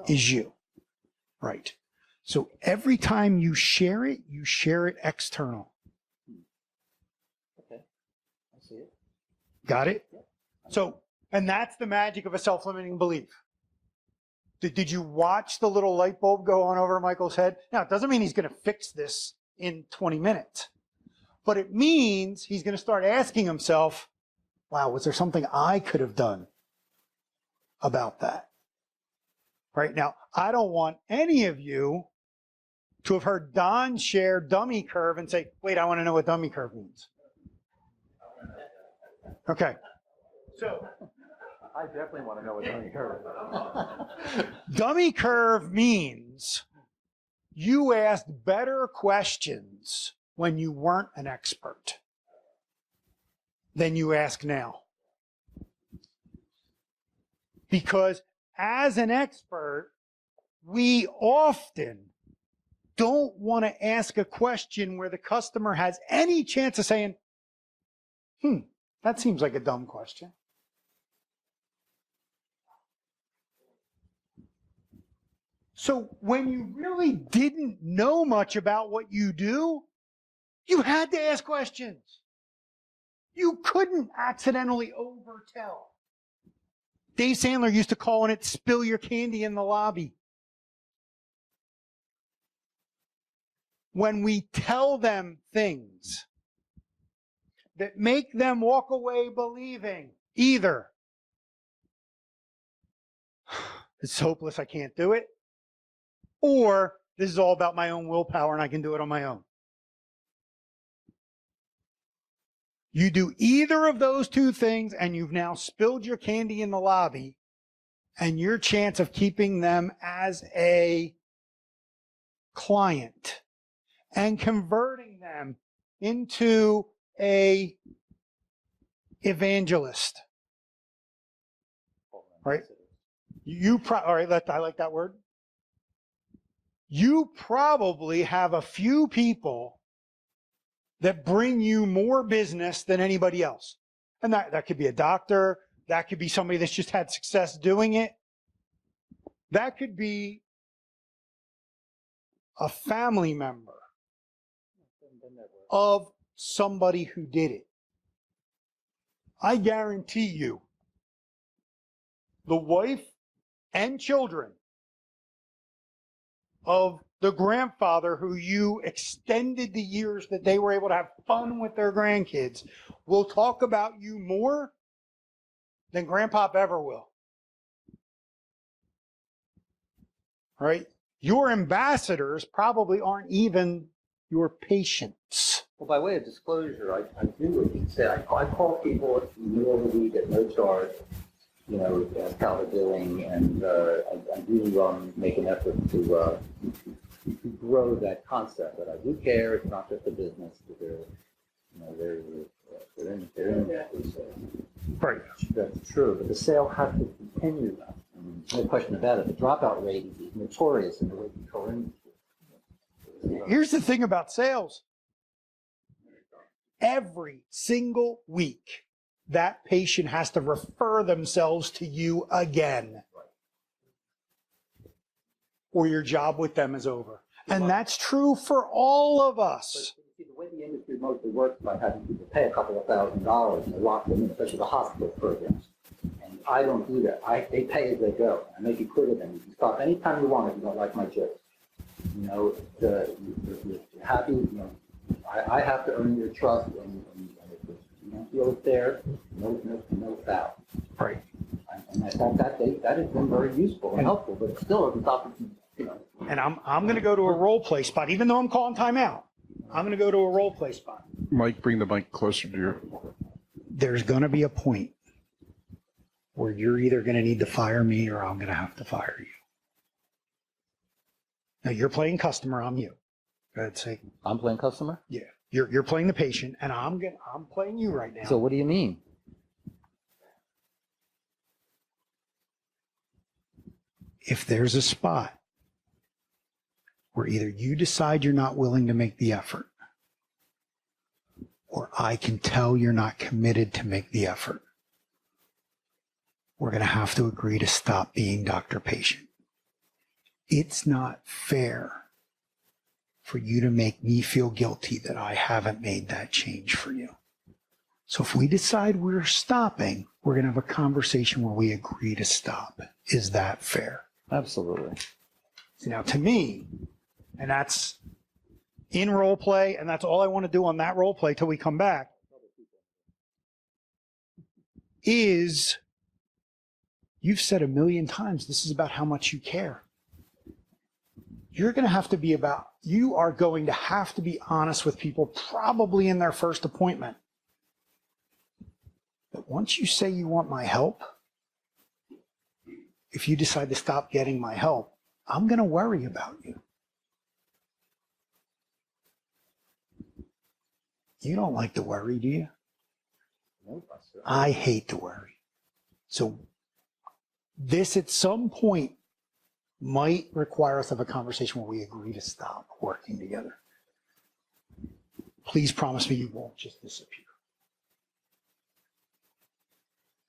is you. Right. So every time you share it external. Okay. I see it. Got it? So, and that's the magic of a self-limiting belief. Did you watch the little light bulb go on over Michael's head? Now, it doesn't mean he's going to fix this in 20 minutes, but it means he's going to start asking himself, wow, was there something I could have done about that? Right now, I don't want any of you to have heard Don share dummy curve and say, wait, I want to know what dummy curve means. Okay. So, I definitely want to know what dummy curve is. dummy curve means you asked better questions when you weren't an expert than you ask now. Because as an expert, we often don't want to ask a question where the customer has any chance of saying, that seems like a dumb question. So when you really didn't know much about what you do, you had to ask questions. You couldn't accidentally overtell. Dave Sandler used to call it spill your candy in the lobby. When we tell them things that make them walk away believing either it's hopeless, I can't do it, or this is all about my own willpower and I can do it on my own. You do either of those two things and you've now spilled your candy in the lobby, and your chance of keeping them as a client and converting them into a evangelist. Right? All right, I like that word. You probably have a few people that bring you more business than anybody else. And that could be a doctor. That could be somebody that's just had success doing it. That could be a family member of somebody who did it. I guarantee you, the wife and children of the grandfather who you extended the years that they were able to have fun with their grandkids will talk about you more than Grandpop ever will. Right? Your ambassadors probably aren't even your patients. Well, by way of disclosure, I do what you say. I call people in the middle of the week at no charge, ask how they're doing, and I do make an effort to grow that concept. But I do care. It's not just a business. They're in this. Right. That's true. But the sale has to continue. I mean, no question about it. The dropout rate is notorious in the way control industry. Here's the thing about sales. Every single week, that patient has to refer themselves to you again, or your job with them is over. And that's true for all of us. But see, the way the industry mostly works by having people pay a couple of $1,000s and lock them in, especially the hospital programs. And I don't do that. They pay as they go. I make it clear to them. You can stop anytime you want if you don't like my jokes. You're happy. I have to earn your trust, and if you don't feel it's there, no foul. Right. And that has been very useful and helpful, but it still doesn't stop it. And I'm going to go to a role play spot, even though I'm calling timeout. I'm going to go to a role play spot. Mike, bring the mic closer to your. There's going to be a point where you're either going to need to fire me or I'm going to have to fire you. Now you're playing customer, I'm you. Go ahead, say. I'm playing customer? Yeah. You're playing the patient, and I'm playing you right now. So what do you mean? If there's a spot where either you decide you're not willing to make the effort, or I can tell you're not committed to make the effort, we're going to have to agree to stop being doctor patient. It's not fair for you to make me feel guilty that I haven't made that change for you. So if we decide we're stopping, we're going to have a conversation where we agree to stop. Is that fair? Absolutely. Now, to me, and that's in role play, and that's all I want to do on that role play till we come back, is you've said 1,000,000 times this is about how much you care. You are going to have to be honest with people probably in their first appointment. But once you say you want my help, if you decide to stop getting my help, I'm going to worry about you. You don't like to worry, do you? I hate to worry. So this at some point might require us to have a conversation where we agree to stop working together. Please promise me you won't just disappear.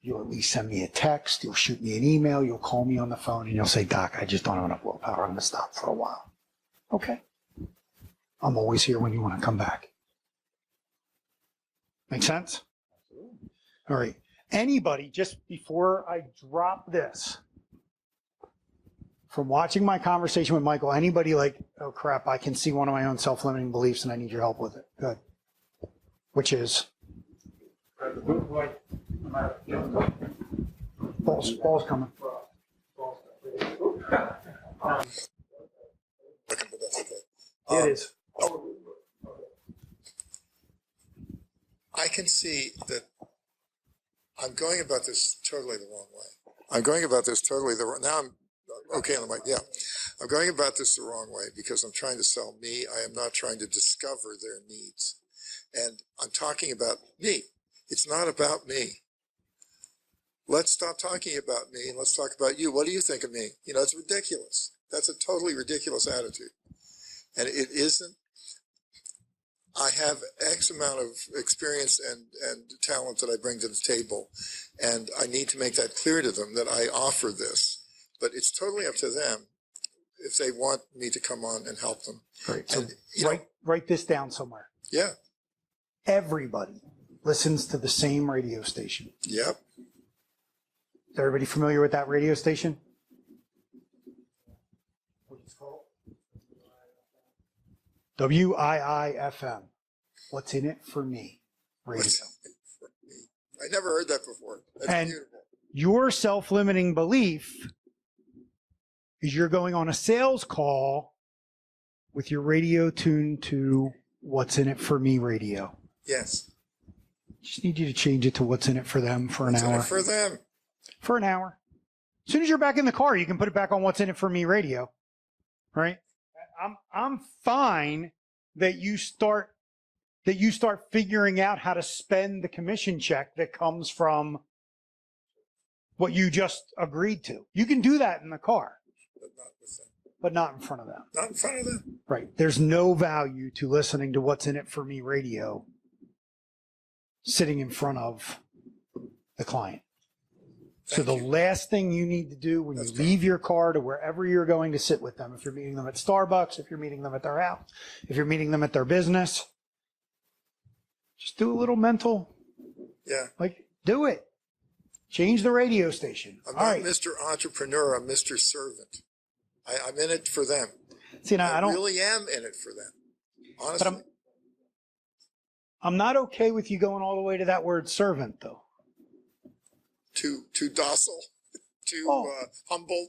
You'll at least send me a text, you'll shoot me an email, you'll call me on the phone, and you'll say, Doc, I just don't have enough willpower, I'm going to stop for a while. Okay. I'm always here when you want to come back. Make sense? All right. Anybody, just before I drop this, from watching my conversation with Michael, anybody like, oh crap, I can see one of my own self-limiting beliefs and I need your help with it. Good. Which is? Ball's coming. It is. I can see that I'm going about this totally the wrong way. I'm going about this totally the wrong. Now I'm okay on the mic. Yeah, I'm going about this the wrong way because I'm trying to sell me. I am not trying to discover their needs, and I'm talking about me. It's not about me. Let's stop talking about me and let's talk about you. What do you think of me? It's ridiculous. That's a totally ridiculous attitude, and it isn't. I have X amount of experience and talent that I bring to the table, and I need to make that clear to them that I offer this. But it's totally up to them if they want me to come on and help them. Great. So And, write this down somewhere. yeah, Everybody listens to the same radio station. yep. Is everybody familiar with that radio station? What it's called? WIIFM. What's in it for me? Radio. I never heard that before. That's And beautiful. your self-limiting belief is you're going on a sales call with your radio tuned to What's in it for me radio. Yes. Just need you to change it to What's in it for them for an What's in hour. it for them? For an hour. As soon as you're back in the car, you can put it back on What's in it for me radio. Right? I'm fine that you start figuring out how to spend the commission check that comes from what you just agreed to. You can do that in the car, But not with them. but not in front of them. Not in front of them. Right. There's no value to listening to What's in it for me radio sitting in front of the client. So the Thank you. last thing you need to do when That's you leave your car to wherever you're going to sit with them, if you're meeting them at Starbucks, if you're meeting them at their house, if you're meeting them at their business, just do a little mental, Yeah. like, do it. Change the radio station. I'm All not right. Mr. Entrepreneur. I'm Mr. Servant. I'm in it for them. See, now I don't, really am in it for them. but Honestly. I'm not okay with you going all the way to that word servant, though. Too docile, too Oh. humble,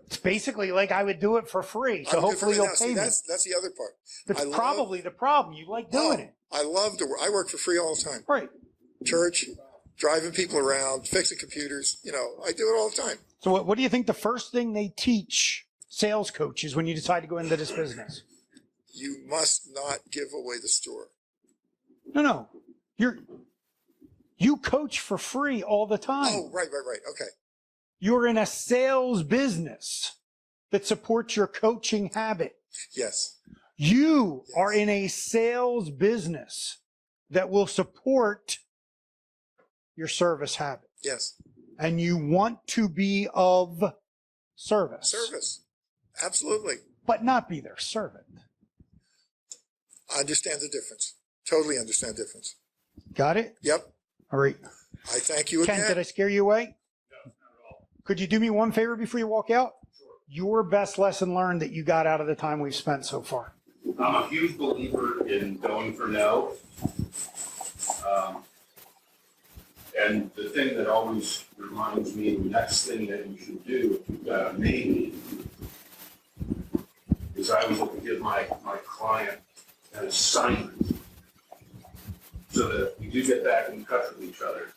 It's basically like I would do it for free. So hopefully you'll pay me. That's the other part. That's I love- probably the problem. You like doing it. I love to work. I work for free all the time. Right. Church, driving people around, fixing computers. I do it all the time. So what do you think the first thing they teach sales coaches when you decide to go into this business? You must not give away the store. No. You coach for free all the time. Oh, right. Okay. You're in a sales business that supports your coaching habit. Yes. You are in a sales business that will support your service habit. Yes. And you want to be of service. Service. Absolutely. But not be their servant. I understand the difference. Totally understand the difference. Got it? Yep. All right. I thank you Ken, again. did I scare you away? Could you do me one favor before you walk out? Your best lesson learned that you got out of the time we've spent so far. I'm a huge believer in going for no. And the thing that always reminds me, the next thing that you should do if you've got a maybe, is I always look to give my client an assignment so that if we do get back in touch with each other,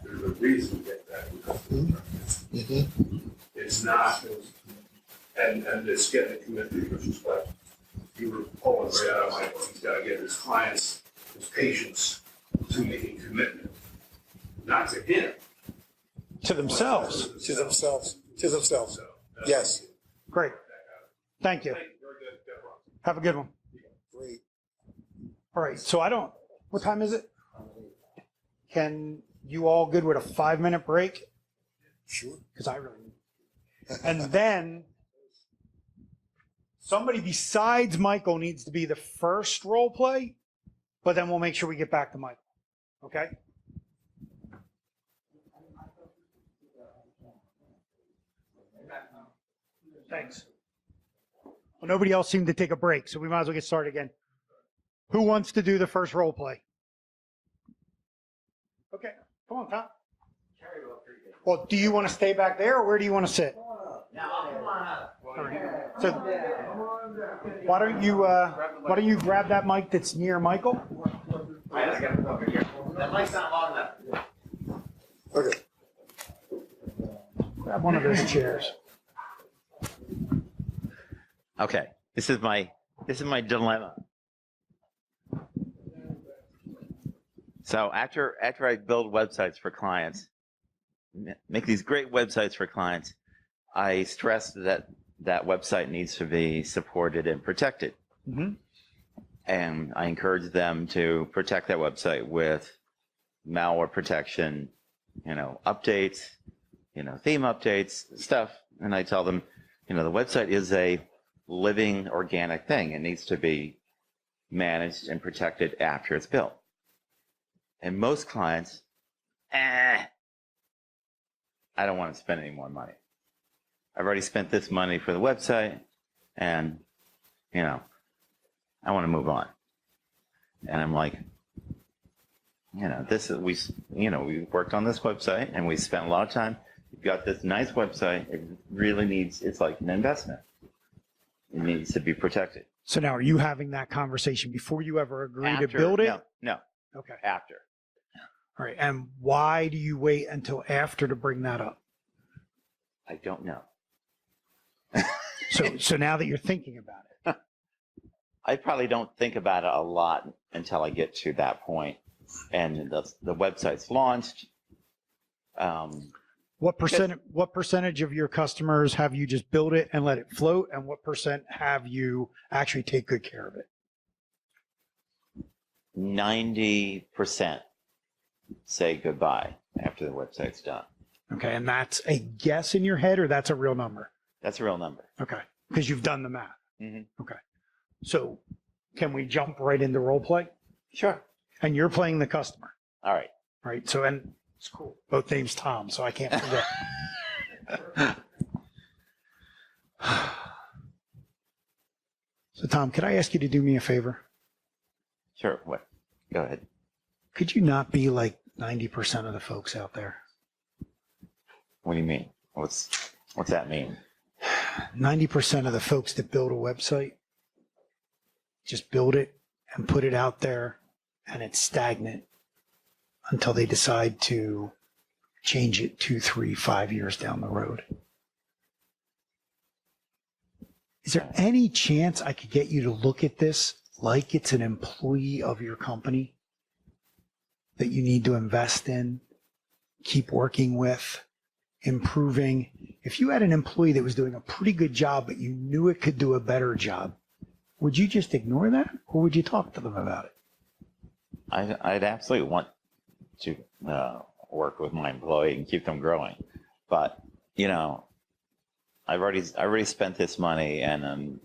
there's a reason to get back in touch with each other. It's not, and it's getting a commitment, which is what you were pulling right out of my book. He's got to get his clients, his patients to make a commitment, not to him. To themselves. To themselves. To themselves. So that's Yes. Great. Thank you. Very good. Good work. Have a good one. Great. All right. So what time is it? Can you all good with a 5-minute break? Sure. Because I really need. And then somebody besides Michael needs to be the first role play, but then we'll make sure we get back to Michael. Okay? Thanks. Well, nobody else seemed to take a break, so we might as well get started again. Who wants to do the first role play? Okay, come on, Tom. Well, do you want to stay back there, or where do you want to sit? All right. So, why don't you grab that mic that's near Michael? That mic's not long enough. Okay. Grab one of those chairs. Okay, this is my dilemma. So after I build websites for clients, make these great websites for clients, I stress that website needs to be supported and protected. Mm-hmm. And I encourage them to protect that website with malware protection, updates, theme updates, stuff. And I tell them, the website is a living organic thing. It needs to be managed and protected after it's built. And most clients, I don't want to spend any more money. I've already spent this money for the website, and I want to move on. And I'm like, this is, we worked on this website and we spent a lot of time. We've got this nice website. It really needs, it's like an investment. It needs to be protected. So now are you having that conversation before you ever agree to build it? No, Okay. after. All right. And why do you wait until after to bring that up? I don't know. So now that you're thinking about it. I probably don't think about it a lot until I get to that point, and the website's launched. What percentage of your customers have you just build it and let it float, and what percent have you actually take good care of it? 90% say goodbye after the website's done. Okay, and that's a guess in your head, or that's a real number? That's a real number. Okay, because you've done the math. Mhm. Okay, so can we jump right into role play? Sure. And you're playing the customer, All right. right? So, and it's cool. Both names Tom, so I can't forget. So, Tom, could I ask you to do me a favor? Sure. What? Go ahead. Could you not be like 90% of the folks out there? What do you mean? What's that mean? 90% of the folks that build a website just build it and put it out there, and it's stagnant until they decide to change it 2, 3, 5 years down the road. Is there any chance I could get you to look at this like it's an employee of your company that you need to invest in, keep working with, improving? If you had an employee that was doing a pretty good job, but you knew it could do a better job, would you just ignore that, or would you talk to them about it? I'd absolutely want to work with my employee and keep them growing, but I've already spent this money, and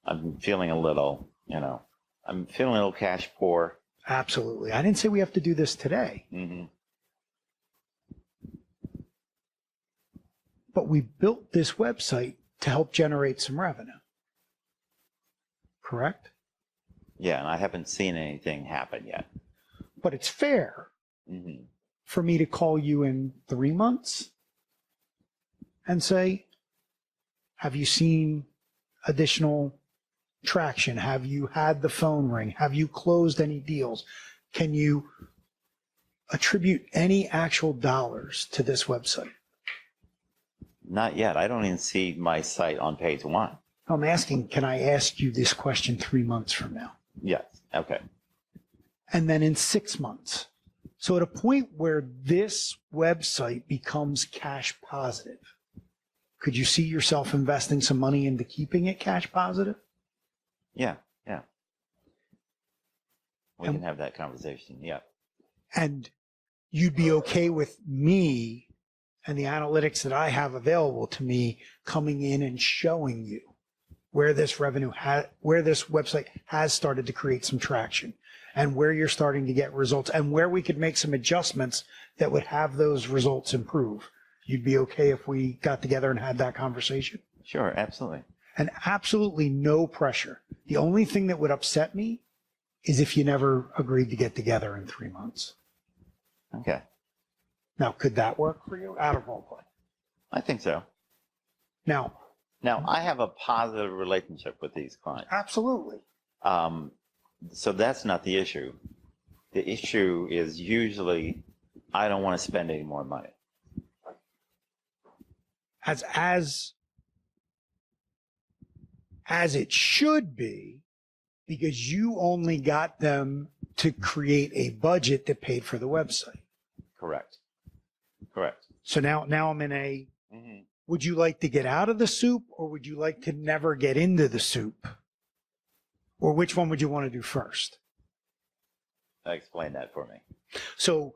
I'm feeling a little, I'm feeling a little cash poor. Absolutely. I didn't say we have to do this today. Mm-hmm. But we built this website to help generate some revenue. Correct? Yeah, and I haven't seen anything happen yet. But it's fair Mm-hmm. for me to call you in 3 months and say, have you seen additional traction? Have you had the phone ring? Have you closed any deals? Can you attribute any actual dollars to this website? Not yet. I don't even see my site on page 1. I'm asking, can I ask you this question 3 months from now? Yes. Okay. And then in 6 months. So at a point where this website becomes cash positive, could you see yourself investing some money into keeping it cash positive? Yeah. We can have that conversation. Yeah. And you'd be okay with me and the analytics that I have available to me coming in and showing you where this where this website has started to create some traction, and where you're starting to get results, and where we could make some adjustments that would have those results improve. You'd be okay if we got together and had that conversation? Sure. Absolutely. And absolutely no pressure. The only thing that would upset me is if you never agreed to get together in 3 months. Okay. Now, could that work for you out of role play? I think so. Now, I have a positive relationship with these clients. absolutely. So that's not the issue. The issue is usually I don't want to spend any more money. As it should be, because you only got them to create a budget that paid for the website. Correct. So now I'm in a, Mm-hmm. would you like to get out of the soup, or would you like to never get into the soup? Or which one would you want to do first? Explain that for me. So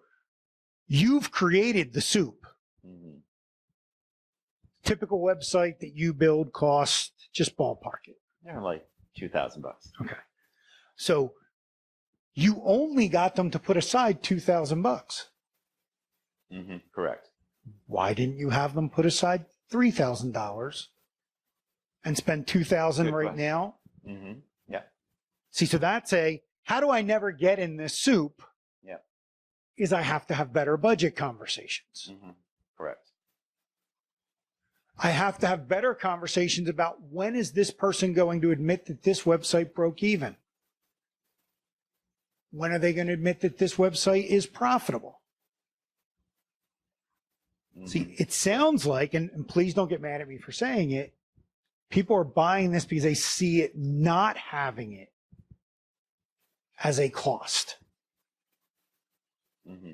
you've created the soup. Mm-hmm. Typical website that you build costs, just ballpark it. They're like $2,000. Okay. So you only got them to put aside $2,000. Mm-hmm. Correct. Why didn't you have them put aside $3,000 and spend $2,000 Good right question. now? Mm-hmm. Yeah. See, so that's how do I never get in this soup? Yeah. Is I have to have better budget conversations. Mm-hmm. Correct. I have to have better conversations about when is this person going to admit that this website broke even? When are they going to admit that this website is profitable? Mm-hmm. See, it sounds like, and please don't get mad at me for saying it, people are buying this because they see it not having it as a cost. Mm-hmm.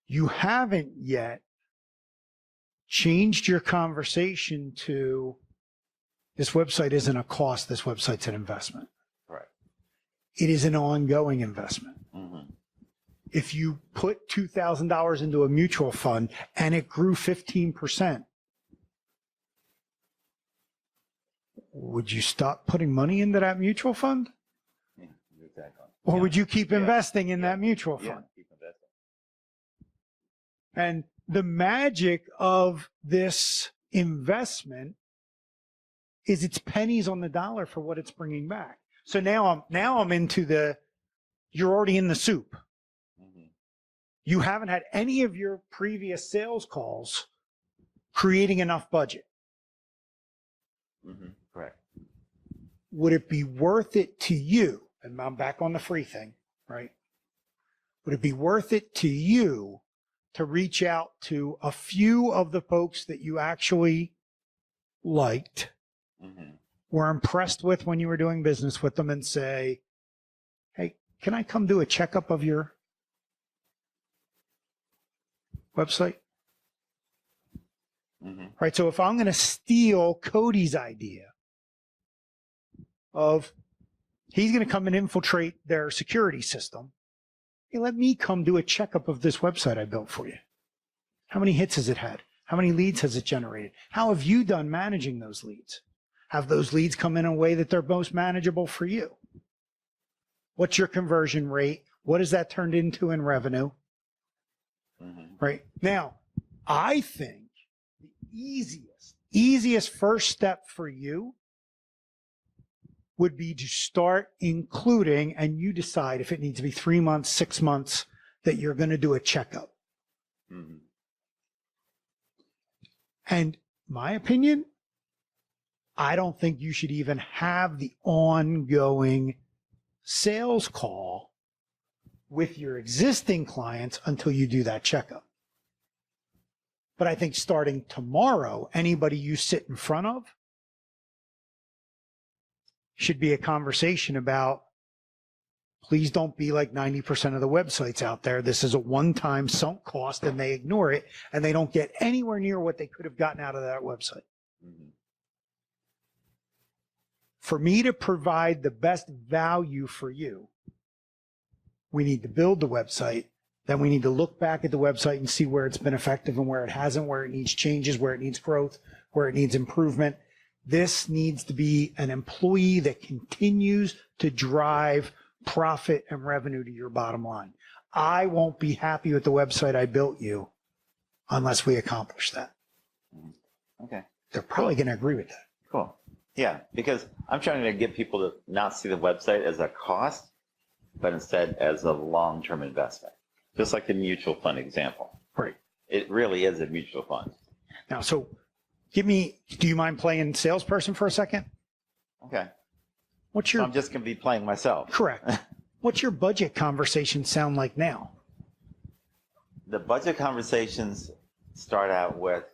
You haven't yet changed your conversation to this website isn't a cost, this website's an investment. Right. It is an ongoing investment. Mm-hmm. If you put $2,000 into a mutual fund and it grew 15%, would you stop putting money into that mutual fund? Yeah, exactly. Or Yeah. would you keep Yeah. investing in Yeah. that mutual Yeah. fund? Keep investing. And the magic of this investment is it's pennies on the dollar for what it's bringing back. So now I'm into you're already in the soup. Mm-hmm. You haven't had any of your previous sales calls creating enough budget. Mm-hmm. Correct. Would it be worth it to you? And I'm back on the free thing, right? Would it be worth it to you to reach out to a few of the folks that you actually liked, Mm-hmm. were impressed with when you were doing business with them, and say, hey, can I come do a checkup of your website? Mm-hmm. Right. So if I'm going to steal Cody's idea of he's going to come and infiltrate their security system, hey, let me come do a checkup of this website I built for you. How many hits has it had? How many leads has it generated? How have you done managing those leads? Have those leads come in a way that they're most manageable for you? What's your conversion rate? What has that turned into in revenue? Mm-hmm. Right. Now, I think the easiest first step for you would be to start including, and you decide if it needs to be 3 months, 6 months, that you're going to do a checkup. Mm-hmm. And my opinion, I don't think you should even have the ongoing sales call with your existing clients until you do that checkup. But I think starting tomorrow, anybody you sit in front of should be a conversation about, please don't be like 90% of the websites out there. This is a one-time sunk cost and they ignore it and they don't get anywhere near what they could have gotten out of that website. Mm-hmm. For me to provide the best value for you, we need to build the website. Then we need to look back at the website and see where it's been effective and where it hasn't, where it needs changes, where it needs growth, where it needs improvement. This needs to be an employee that continues to drive profit and revenue to your bottom line. I won't be happy with the website I built you unless we accomplish that. Okay. They're probably going to agree with that. Cool. Yeah, because I'm trying to get people to not see the website as a cost, but instead as a long-term investment. Just like the mutual fund example. Right. It really is a mutual fund. Now, so do you mind playing salesperson for a second? Okay. What's So your, I'm just going to be playing myself. correct. What's your budget conversation sound like now? The budget conversations start out with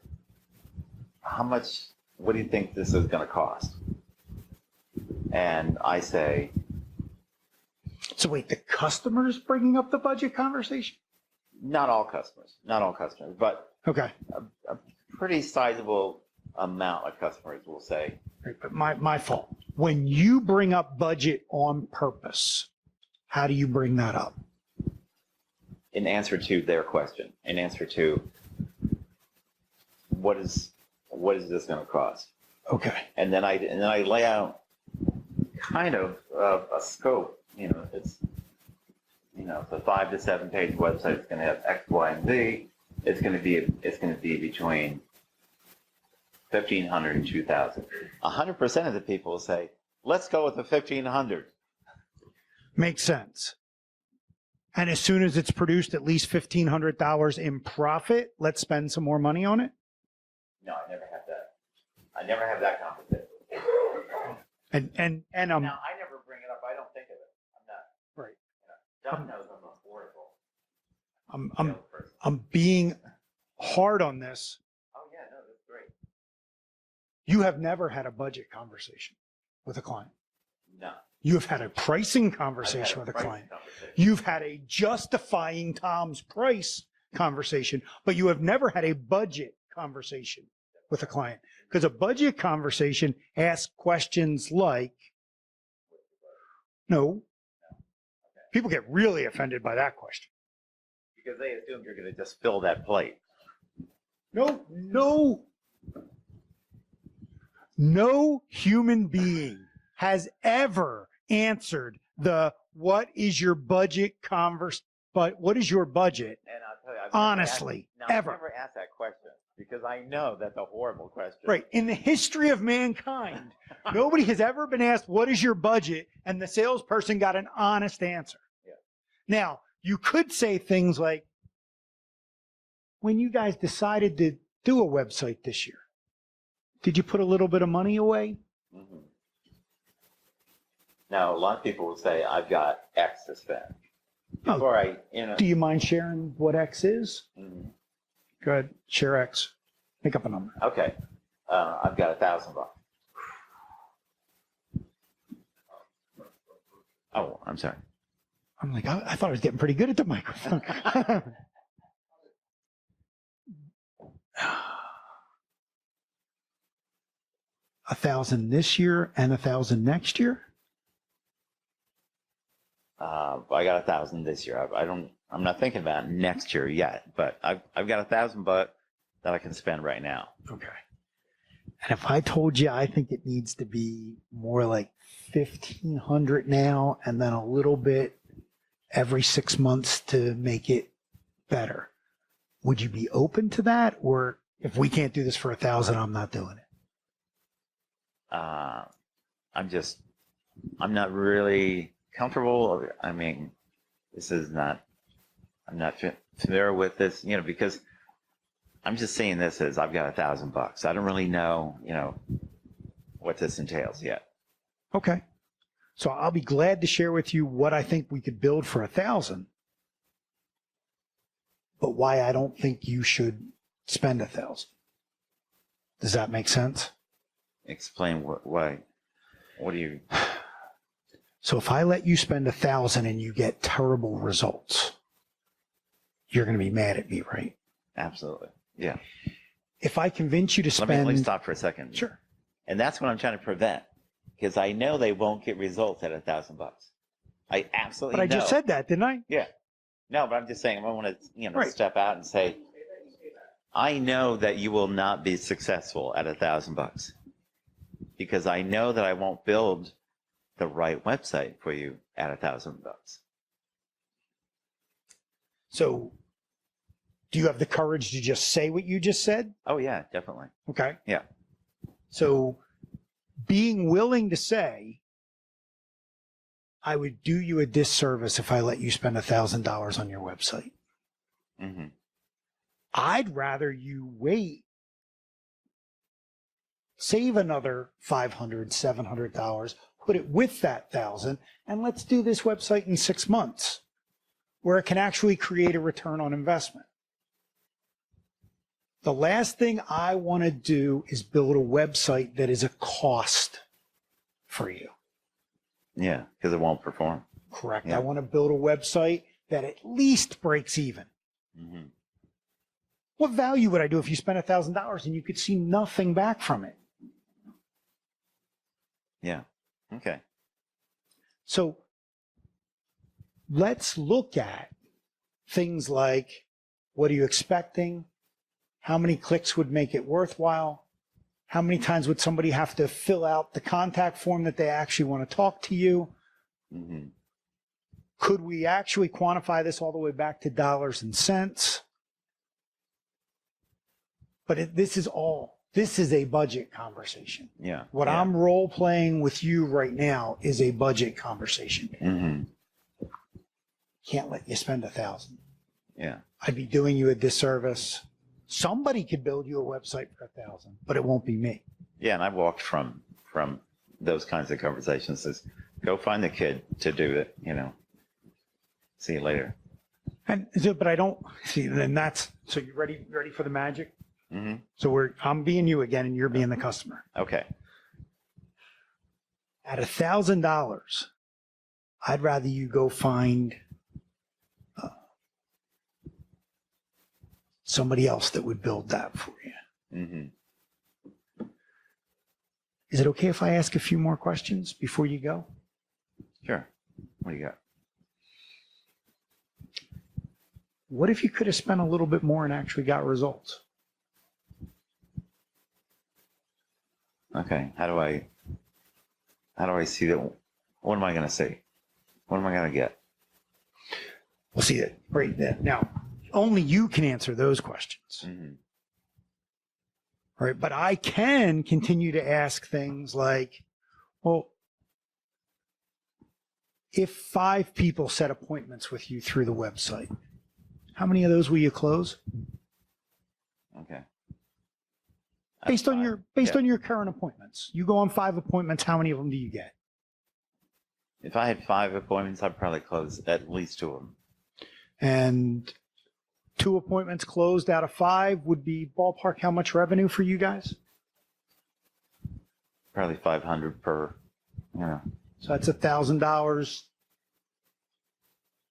what do you think this is going to cost? And I say, So wait, the customer's bringing up the budget conversation? not all customers, but Okay. a pretty sizable amount of customers will say, Right, but my fault. When you bring up budget on purpose, how do you bring that up? in answer to their question, in answer to what is this going to cost? Okay. And then I lay out kind of a scope. It's a 5 to 7 page website. It's going to have X, Y, and Z. It's going to be between 1,500 and 2,000. 100% of the people say, let's go with the 1,500. Makes sense. And as soon as it's produced at least $1,500 in profit, let's spend some more money on it. No, I never have that. I never have that conversation. And Now, I never bring it up. I don't think of it. I'm not. right. John knows I'm affordable. I'm being hard on this. Oh, yeah, no, that's great. You have never had a budget conversation with a client. No. You have had a pricing conversation with a client. You've had a justifying Tom's price conversation, but you have never had a budget conversation with a client. Because a budget conversation asks questions like, no. People get really offended by that question. Because they assume you're going to just fill that plate. No human being has ever answered the what is your budget but what is your budget? And I'll tell you, Honestly, ever. I've never asked that question because I know that's a horrible question. Right. In the history of mankind, nobody has ever been asked, what is your budget? And the salesperson got an honest answer. Yeah. Now, you could say things like, when you guys decided to do a website this year, did you put a little bit of money away? Mm-hmm. Now, a lot of people will say, I've got X to spend. Before Do you mind sharing what X is? Mhm. Go ahead, share X. Make up a number. Okay. I've got $1,000. Oh, I'm sorry. I'm like, I thought I was getting pretty good at the microphone. 1,000 this year and 1,000 next year? I got 1,000 this year. I'm not thinking about next year yet, but I've got $1,000 that I can spend right now. Okay. And if I told you I think it needs to be more like 1,500 now and then a little bit every 6 months to make it better, would you be open to that? Or if we can't do this for 1,000, I'm not doing it? I'm not really comfortable. I mean, I'm not familiar with this, because I'm just seeing this as I've got $1,000. I don't really know, what this entails yet. Okay. So I'll be glad to share with you what I think we could build for 1,000, but why I don't think you should spend 1,000. Does that make sense? Explain why. What do you? So if I let you spend 1,000 and you get terrible results, you're going to be mad at me, right? Absolutely. Yeah. If I convince you to spend... Let me stop for a second. Sure. And that's what I'm trying to prevent, because I know they won't get results at $1,000. I absolutely know. But I just said that, didn't I? Yeah. No, but I'm just saying, I want to, Right. step out and say, I know that you will not be successful at $1,000 because I know that I won't build the right website for you at $1,000. So do you have the courage to just say what you just said? Oh yeah, definitely. Okay. Yeah. So being willing to say, I would do you a disservice if I let you spend $1,000 on your website. Mm-hmm. I'd rather you wait, save another $500, $700, put it with that 1,000, and let's do this website in 6 months where it can actually create a return on investment. The last thing I want to do is build a website that is a cost for you. Yeah, because it won't perform. Correct. Yeah. I want to build a website that at least breaks even. Mm-hmm. What value would I do if you spent $1,000 and you could see nothing back from it? Yeah. Okay. So let's look at things like, what are you expecting? How many clicks would make it worthwhile? How many times would somebody have to fill out the contact form that they actually want to talk to you? Mm-hmm. Could we actually quantify this all the way back to dollars and cents? But this is all This is a budget conversation. Yeah. What yeah. I'm role playing with you right now is a budget conversation. Mm-hmm. Can't let you spend 1,000. Yeah. I'd be doing you a disservice. Somebody could build you a website for 1,000, but it won't be me. Yeah, and I've walked from those kinds of conversations. Says, go find the kid to do it. See you later. And but I don't see. Then that's so. You ready for the magic? Mm-hmm. So I'm being you again, and you're being the customer. Okay. At $1,000, I'd rather you go find somebody else that would build that for you. Mm-hmm. Is it okay if I ask a few more questions before you go? Sure. What do you got? What if you could have spent a little bit more and actually got results? Okay. How do I see that? What am I going to see? What am I going to get? We'll see it right then. Now, only you can answer those questions. Mm-hmm. Right? But I can continue to ask things like, well, if 5 people set appointments with you through the website, how many of those will you close? Okay. Based on your current appointments. You go on 5 appointments, how many of them do you get? If I had 5 appointments, I'd probably close at least 2 of them. And 2 appointments closed out of 5 would be ballpark how much revenue for you guys? Probably 500 per. So that's $1,000,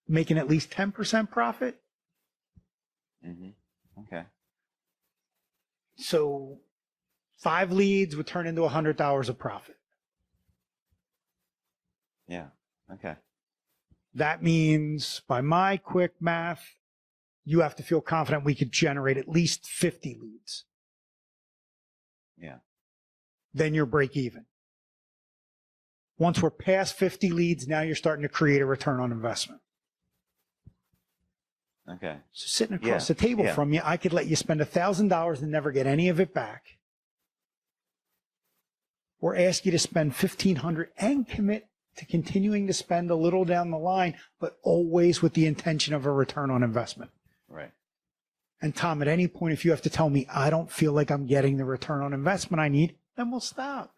making at least 10% profit. Mm-hmm. Okay. So 5 leads would turn into $100 of profit. Yeah. Okay. That means, by my quick math, you have to feel confident we could generate at least 50 leads. Yeah. Then you're break even. Once we're past 50 leads, now you're starting to create a return on investment. Okay. So sitting across the table from you, I could let you spend $1,000 and never get any of it back. Or ask you to spend $1,500 and commit to continuing to spend a little down the line, but always with the intention of a return on investment. Right. And Tom, at any point, if you have to tell me, I don't feel like I'm getting the return on investment I need, then we'll stop.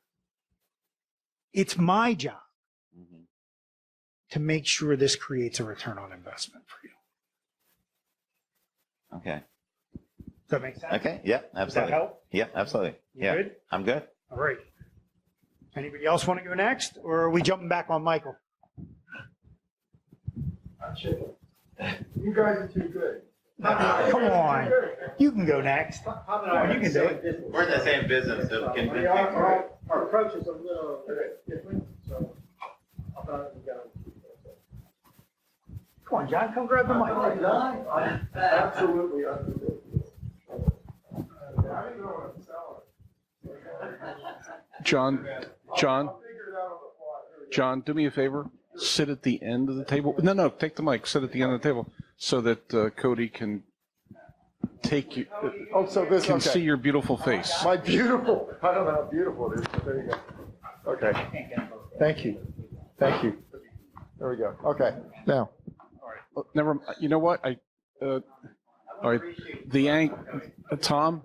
It's my job to make sure this creates a return on investment for you. Okay. Does that make sense? Okay. Yeah, absolutely. Does that help? Yeah, absolutely. You Yeah. good? I'm good. All right. Anybody else want to go next, or are we jumping back on Michael? You guys are too good. Come on. You can go next. Come on, you can do it. We're in the same business. So Our approach is a little different, so I thought we got. Come on, John, come grab the mic. Absolutely. John, do me a favor. Sit at the end of the table. No, take the mic. Sit at the end of the table so that Cody can take you. Oh, so this can okay. see your beautiful face. My beautiful. I don't know how beautiful it is, but there you go. Okay. Thank you. Thank you. There we go. Okay. Now. Never. You know what? All right. Tom.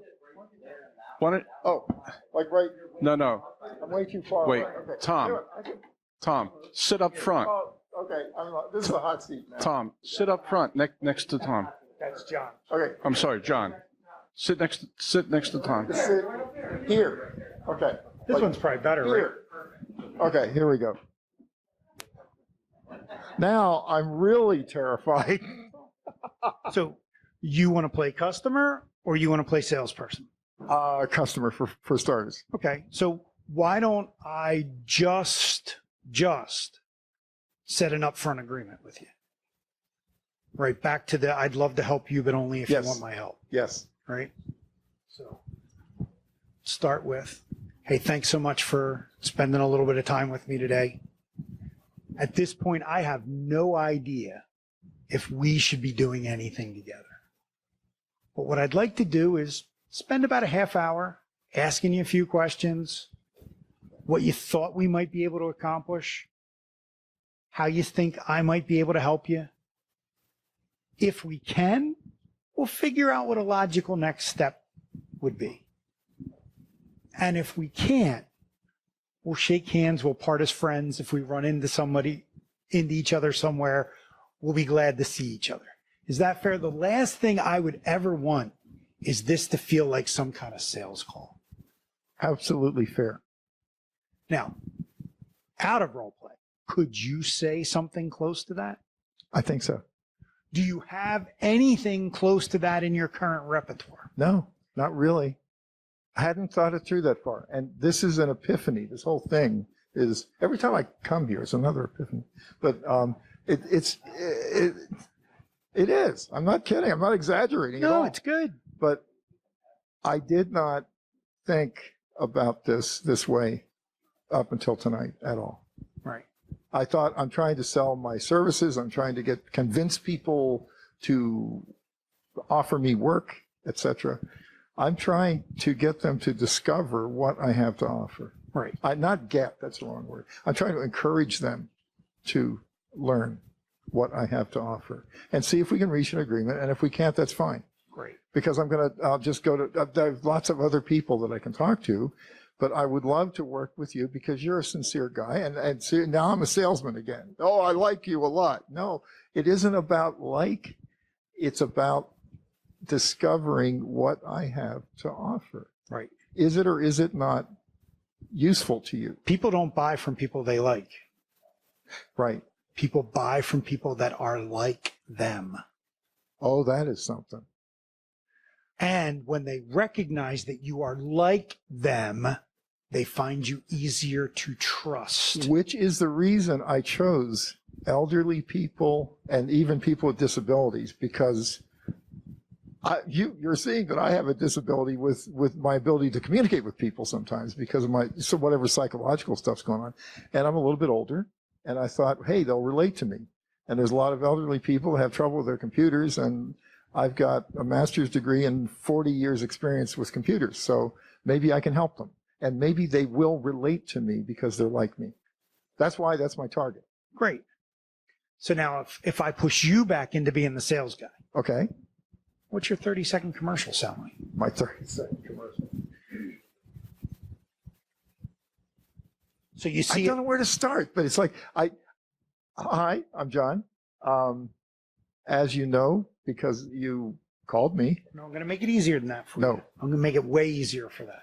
Want it? Oh, like right. No. I'm way too far Wait, away. Okay. Tom. Tom, sit up front. Oh, okay. This is a hot seat now. Tom, sit up front next to Tom. That's John. Okay. I'm sorry, John. Sit next to Tom. Just sit here. Okay. This one's probably better, right? Here. Okay, here we go. Now I'm really terrified. So you want to play customer or you want to play salesperson? Customer for starters. Okay. So why don't I just set an upfront agreement with you? Right. Back to the, I'd love to help you, but only if Yes. you want my help. Yes. Right. So start with, hey, thanks so much for spending a little bit of time with me today. At this point, I have no idea if we should be doing anything together. But what I'd like to do is spend about a half hour asking you a few questions, what you thought we might be able to accomplish, how you think I might be able to help you. If we can, we'll figure out what a logical next step would be. And if we can't, we'll shake hands, we'll part as friends. If we run into each other somewhere, we'll be glad to see each other. Is that fair? The last thing I would ever want is this to feel like some kind of sales call. Absolutely fair. Now, out of role play, could you say something close to that? I think so. Do you have anything close to that in your current repertoire? No, not really. I hadn't thought it through that far. And this is an epiphany. This whole thing is, every time I come here, it's another epiphany. But it is. I'm not kidding. I'm not exaggerating at all. No, it's good. But I did not think about this way up until tonight at all. Right. I thought I'm trying to sell my services. I'm trying to convince people to offer me work, etc. I'm trying to get them to discover what I have to offer. Right. Not get, that's the wrong word. I'm trying to encourage them to learn what I have to offer and see if we can reach an agreement. And if we can't, that's fine. Great. Because I'll just go to, there's lots of other people that I can talk to, but I would love to work with you because you're a sincere guy. And see, now I'm a salesman again. Oh, I like you a lot. No, it isn't about like, it's about discovering what I have to offer. Right. Is it or is it not useful to you? People don't buy from people they like. Right. People buy from people that are like them. Oh, that is something. And when they recognize that you are like them, they find you easier to trust. Which is the reason I chose elderly people and even people with disabilities, because you're seeing that I have a disability with my ability to communicate with people sometimes because of whatever psychological stuff's going on. And I'm a little bit older, and I thought, hey, they'll relate to me. And there's a lot of elderly people who have trouble with their computers, and I've got a master's degree and 40 years experience with computers. So maybe I can help them. And maybe they will relate to me because they're like me. That's why that's my target. Great. So now if I push you back into being the sales guy, Okay. what's your 30-second commercial sound like? My 30-second commercial. So you I see don't know where to start, but it's like, hi, I'm John. As you know, because you called me. No, I'm going to make it easier than that for you. No. I'm going to make it way easier for that.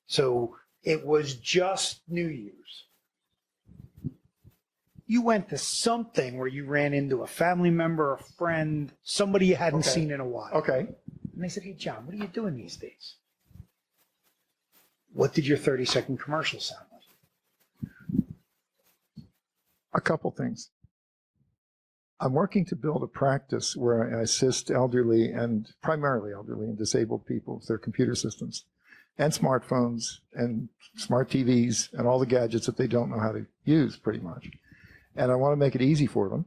So it was just New Year's. You went to something where you ran into a family member, a friend, somebody you hadn't Okay. seen in a while. Okay. And they said, hey, John, what are you doing these days? What did your 30-second commercial sound like? A couple things. I'm working to build a practice where I assist elderly and primarily elderly and disabled people with their computer systems and smartphones and smart TVs and all the gadgets that they don't know how to use pretty much. And I want to make it easy for them.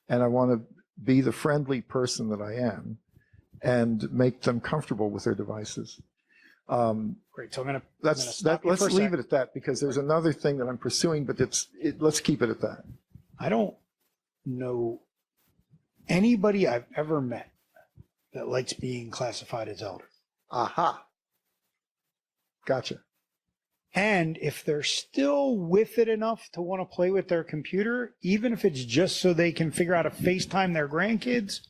And I want to be the friendly person that I am and make them comfortable with their devices. Great. So I'm going to Let's leave it at that because there's another thing that I'm pursuing, but let's keep it at that. I don't know anybody I've ever met that likes being classified as elder. Aha. Gotcha. And if they're still with it enough to want to play with their computer, even if it's just so they can figure out how to FaceTime their grandkids,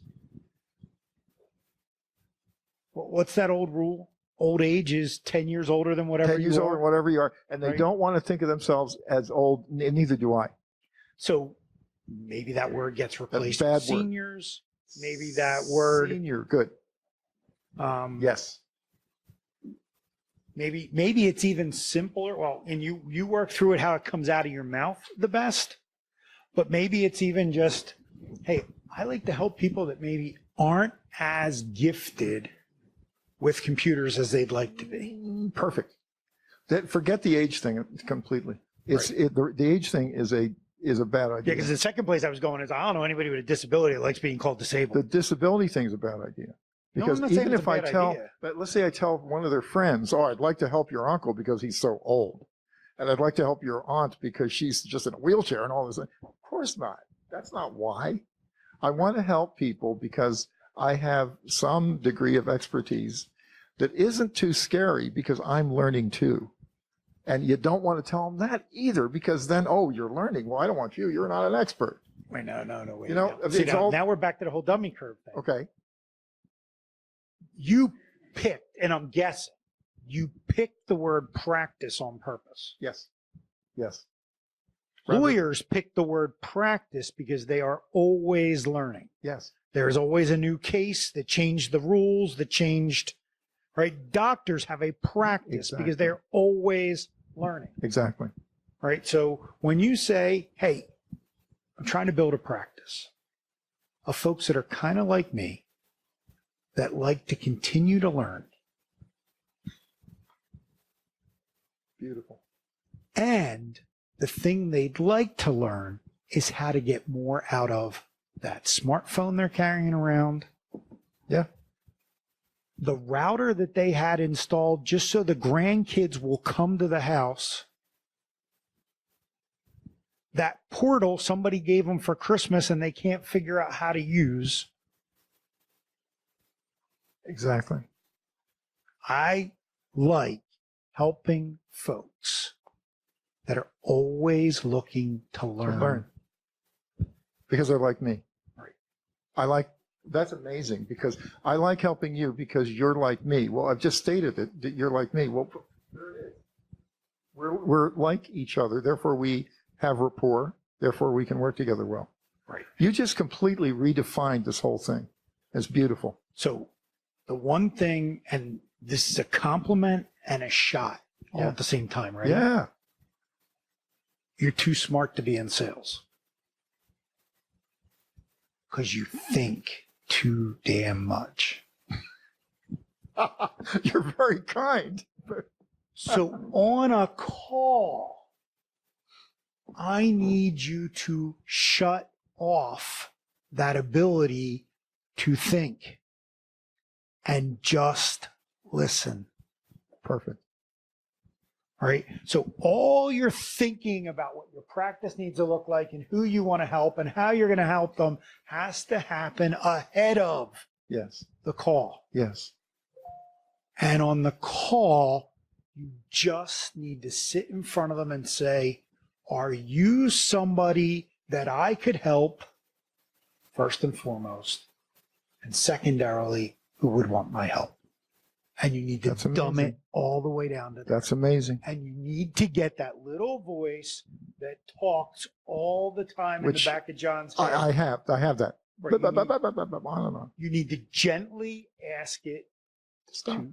what's that old rule? Old age is 10 years older than whatever 10 years you older, are. whatever you are. And they Right. don't want to think of themselves as old, neither do I. So maybe that word gets replaced bad with word. seniors. Maybe that word. Senior, good. Yes. Maybe it's even simpler. Well, and you work through it how it comes out of your mouth the best. But maybe it's even just, hey, I like to help people that maybe aren't as gifted with computers as they'd like to be. Perfect. Forget the age thing completely. The age thing is a bad idea. Yeah, because the second place I was going is I don't know anybody with a disability that likes being called disabled. The disability thing is a bad idea Because I'm not saying even it's if a I bad tell, idea. but let's say I tell one of their friends, oh, I'd like to help your uncle because he's so old. And I'd like to help your aunt because she's just in a wheelchair and all this. Of course not. That's not why. I want to help people because I have some degree of expertise that isn't too scary because I'm learning too. And you don't want to tell them that either because then, oh, you're learning. Well, I don't want you. You're not an expert. Wait, no, wait. You know, no. See, it's now, all- now we're back to the whole dummy curve thing. Okay. You picked, and I'm guessing, you picked the word practice on purpose. Yes. Yes. Lawyers pick the word practice because they are always learning. Yes. There's always a new case that changed the rules, that changed, right? Doctors have a practice because Exactly. they're always learning, Exactly. right? So when you say, hey, I'm trying to build a practice of folks that are kind of like me, that like to continue to learn, Beautiful. and the thing they'd like to learn is how to get more out of that smartphone they're carrying around. Yeah. The router that they had installed just so the grandkids will come to the house. That portal somebody gave them for Christmas and they can't figure out how to use. Exactly. I like helping folks that are always looking to learn. Because they're like me. Right. That's amazing because I like helping you because you're like me. Well, I've just stated it, that you're like me. Well, we're like each other. Therefore, we have rapport. Therefore, we can work together well. Right. You just completely redefined this whole thing. It's beautiful. So the one thing, and this is a compliment and a shot all Yeah. at the same time, right? Yeah. You're too smart to be in sales. Because you think too damn much. You're very kind. So on a call, I need you to shut off that ability to think and just listen. Perfect. All right. So all you're thinking about what your practice needs to look like and who you want to help and how you're going to help them has to happen ahead of Yes. the call. Yes. And on the call, you just need to sit in front of them and say, are you somebody that I could help, first and foremost, and secondarily, who would want my help? And you need to That's dumb amazing. it all the way down to that. That's amazing. And you need to get that little voice that talks all the time in Which the back of John's head. I have that. Right, you need- On and on. You need to gently ask it Stop. to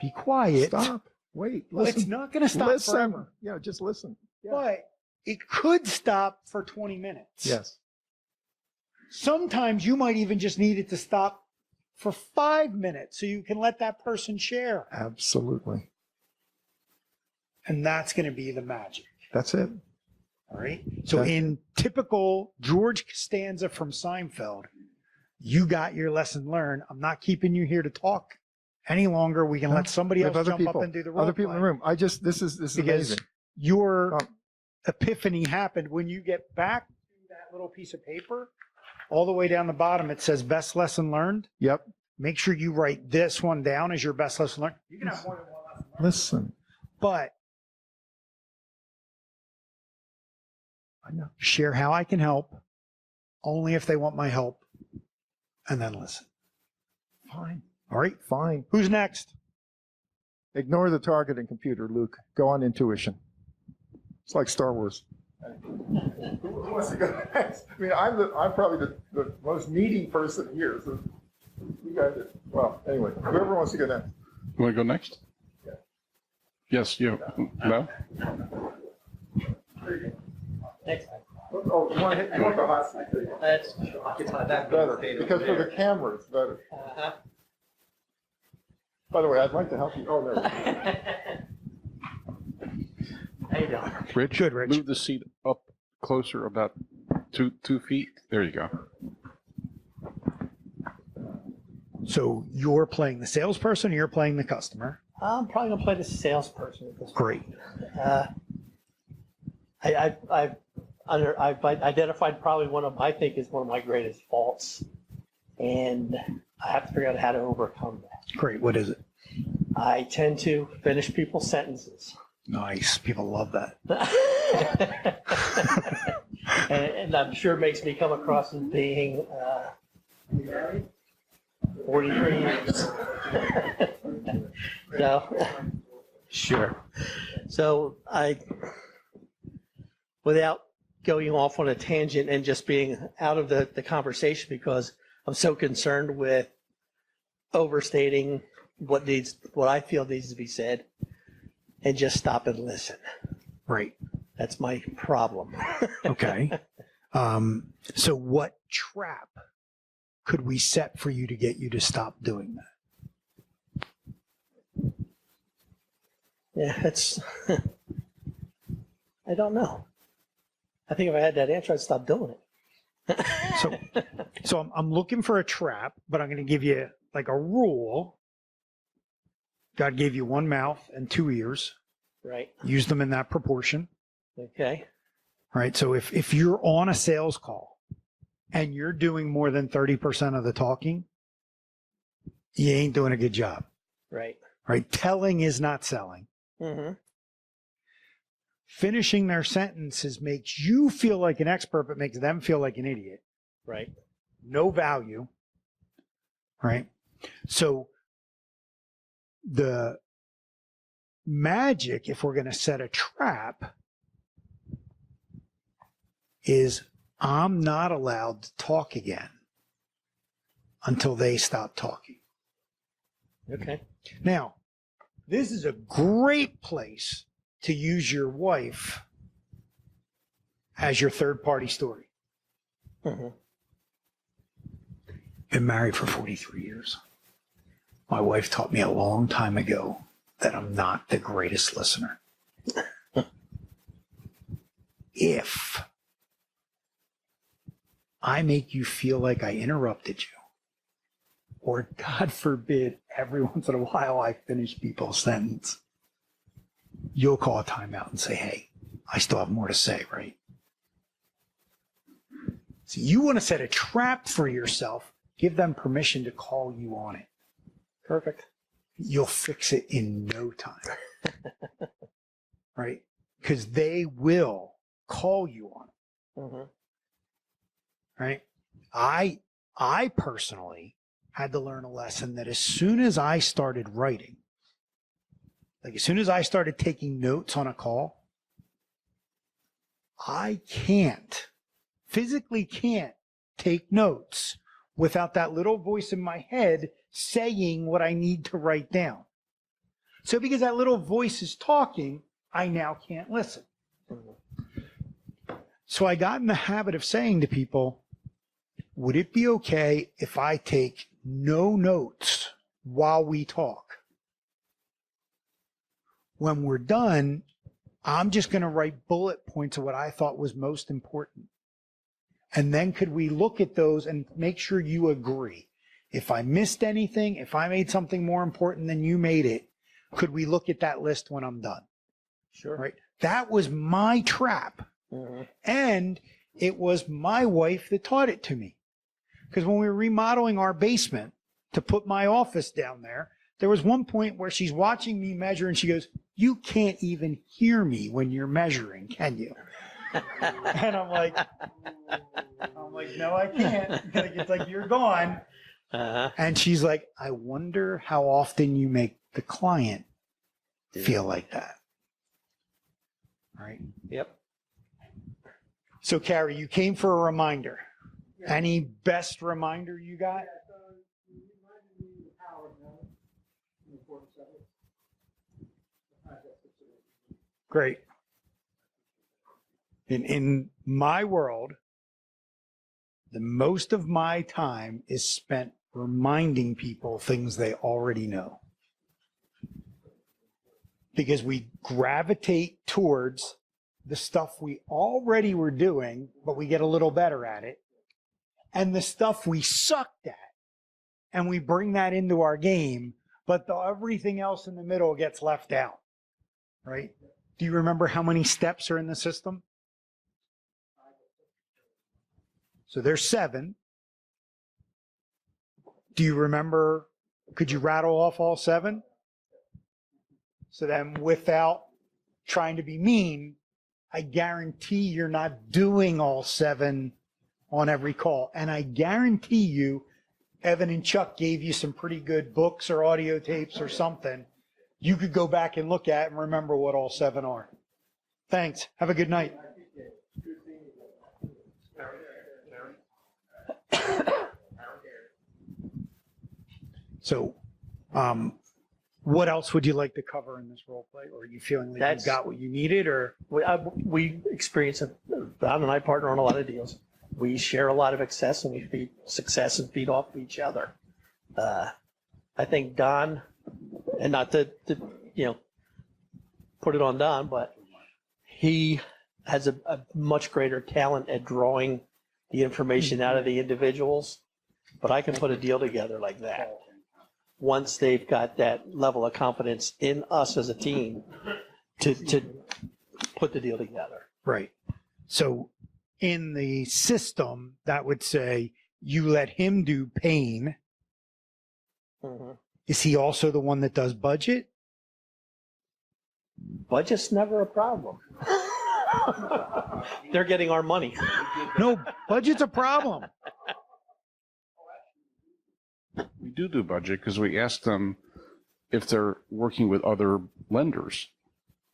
be quiet. Stop. Wait. Well, Listen. it's not going to stop Listen. forever, Yeah, just listen. Yeah. but it could stop for 20 minutes. Yes. Sometimes you might even just need it to stop for 5 minutes so you can let that person share. Absolutely. And that's going to be the magic. That's it. All right. So That's in typical George Costanza from Seinfeld, you got your lesson learned. I'm not keeping you here to talk any longer. We can No, let somebody we else have jump up and do the role Other people in the play. room. This is Because amazing. your Um, epiphany happened when you get back to that little piece of paper. All the way down the bottom, it says best lesson learned. Yep. Make sure you write this one down as your best lesson learned. You can have more than one lesson learned, Listen. but I know. share how I can help, only if they want my help, and then listen. Fine. All right. Fine. Who's next? Ignore the target and computer, Luke. Go on intuition. It's like Star Wars. Who wants to go next? I mean, I'm probably the most needy person here. So you guys are, well, anyway, whoever wants to go next. You want to go next? Yeah. Yes, you. No? Next time. Oh, you want the hot seat? Let's occupy that. Better, because for the camera, it's better. Uh-huh. By the way, I'd like to help you. Oh, there we go. How you doing? Rich? Good, Rich. Move the seat up closer, about two feet. There you go. So you're playing the salesperson or you're playing the customer? I'm probably gonna play the salesperson at this point. Great. I've identified probably I think is one of my greatest faults, and I have to figure out how to overcome that. Great. What is it? I tend to finish people's sentences. Nice. People love that. and I'm sure it makes me come across as being 43 years. So, sure. So without going off on a tangent and just being out of the conversation because I'm so concerned with overstating what I feel needs to be said and just stop and listen. Right. That's my problem. Okay. So what trap could we set for you to get you to stop doing that? Yeah, I don't know. I think if I had that answer, I'd stop doing it. So I'm looking for a trap, but I'm going to give you like a rule. God gave you one mouth and two ears. Right. Use them in that proportion. Okay. Right. So if you're on a sales call and you're doing more than 30% of the talking, you ain't doing a good job. Right. Right. Telling is not selling. Mm-hmm. Finishing their sentences makes you feel like an expert, but makes them feel like an idiot. Right. No value. Right. So the magic, if we're going to set a trap, is I'm not allowed to talk again until they stop talking. Okay. Now, this is a great place to use your wife as your third-party story. Mm-hmm. Been married for 43 years. My wife taught me a long time ago that I'm not the greatest listener. If I make you feel like I interrupted you, or God forbid, every once in a while I finish people's sentence, you'll call a timeout and say, hey, I still have more to say, right? So you want to set a trap for yourself, give them permission to call you on it. Perfect. You'll fix it in no time. Right? Because they will call you on it. Mm-hmm. Right? I personally had to learn a lesson that as soon as I started writing, like as soon as I started taking notes on a call, I physically can't take notes without that little voice in my head saying what I need to write down. So because that little voice is talking, I now can't listen. So I got in the habit of saying to people, would it be okay if I take no notes while we talk? When we're done, I'm just going to write bullet points of what I thought was most important. And then could we look at those and make sure you agree? If I missed anything, if I made something more important than you made it, could we look at that list when I'm done? Sure. Right? That was my trap. Mm-hmm. And it was my wife that taught it to me. Because when we were remodeling our basement to put my office down there, there was one point where she's watching me measure and she goes, you can't even hear me when you're measuring, can you? And I'm like, no, I can't. It's like, you're gone. Uh-huh. And she's like, I wonder how often you make the client feel like that. Right? Yep. So, Carrie, you came for a reminder. Any best reminder you got? Great. In my world, the most of my time is spent reminding people things they already know. Because we gravitate towards the stuff we already were doing, but we get a little better at it. And the stuff we sucked at and we bring that into our game, but everything else in the middle gets left out, right? Do you remember how many steps are in the system? So there's 7. Do you remember, could you rattle off all 7? So then without trying to be mean, I guarantee you're not doing all 7 on every call. And I guarantee you, Evan and Chuck gave you some pretty good books or audio tapes or something you could go back and look at and remember what all 7 are. Thanks. Have a good night. So, what else would you like to cover in this role play? Or are you feeling like you got what you needed? Or We experience it. Don and I partner on a lot of deals. We share a lot of success, and we feed success and feed off of each other. I think Don, and not to put it on Don, but he has a much greater talent at drawing the information out of the individuals. But I can put a deal together like that once they've got that level of confidence in us as a team to put the deal together. right. So in the system, that would say you let him do pain. Mm-hmm. Is he also the one that does budget? Budget's never a problem. They're getting our money. No, budget's a problem. We do budget because we ask them if they're working with other lenders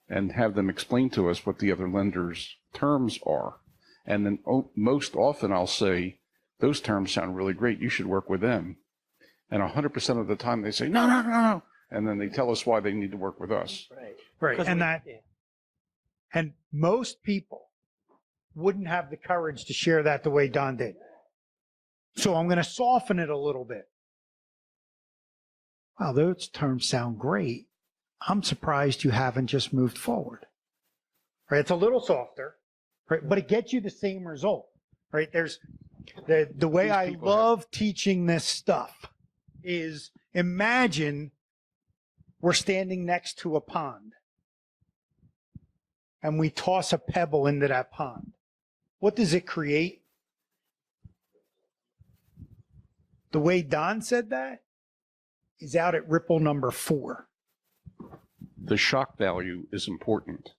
and have them explain to us what the other lenders' terms are. And then most often I'll say, those terms sound really great. You should work with them. And 100% of the time they say, no. And then they tell us why they need to work with us. Right. And most people wouldn't have the courage to share that the way Don did. So I'm going to soften it a little bit. Wow, those terms sound great. I'm surprised you haven't just moved forward. Right? It's a little softer, right? But it gets you the same result, right? There's the way I love teaching this stuff is imagine we're standing next to a pond and we toss a pebble into that pond. What does it create? The way Don said that is out at ripple number 4. The shock value is important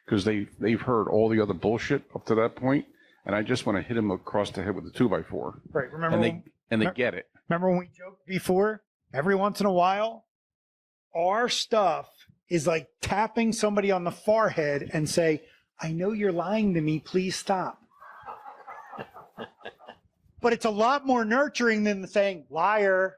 because they've heard all the other bullshit up to that point, and I just want to hit them across the head with a 2x4. Right. Remember? And they get it. Remember when we joked before? Every once in a while, our stuff is like tapping somebody on the forehead and say, I know you're lying to me. Please stop. But it's a lot more nurturing than saying, liar.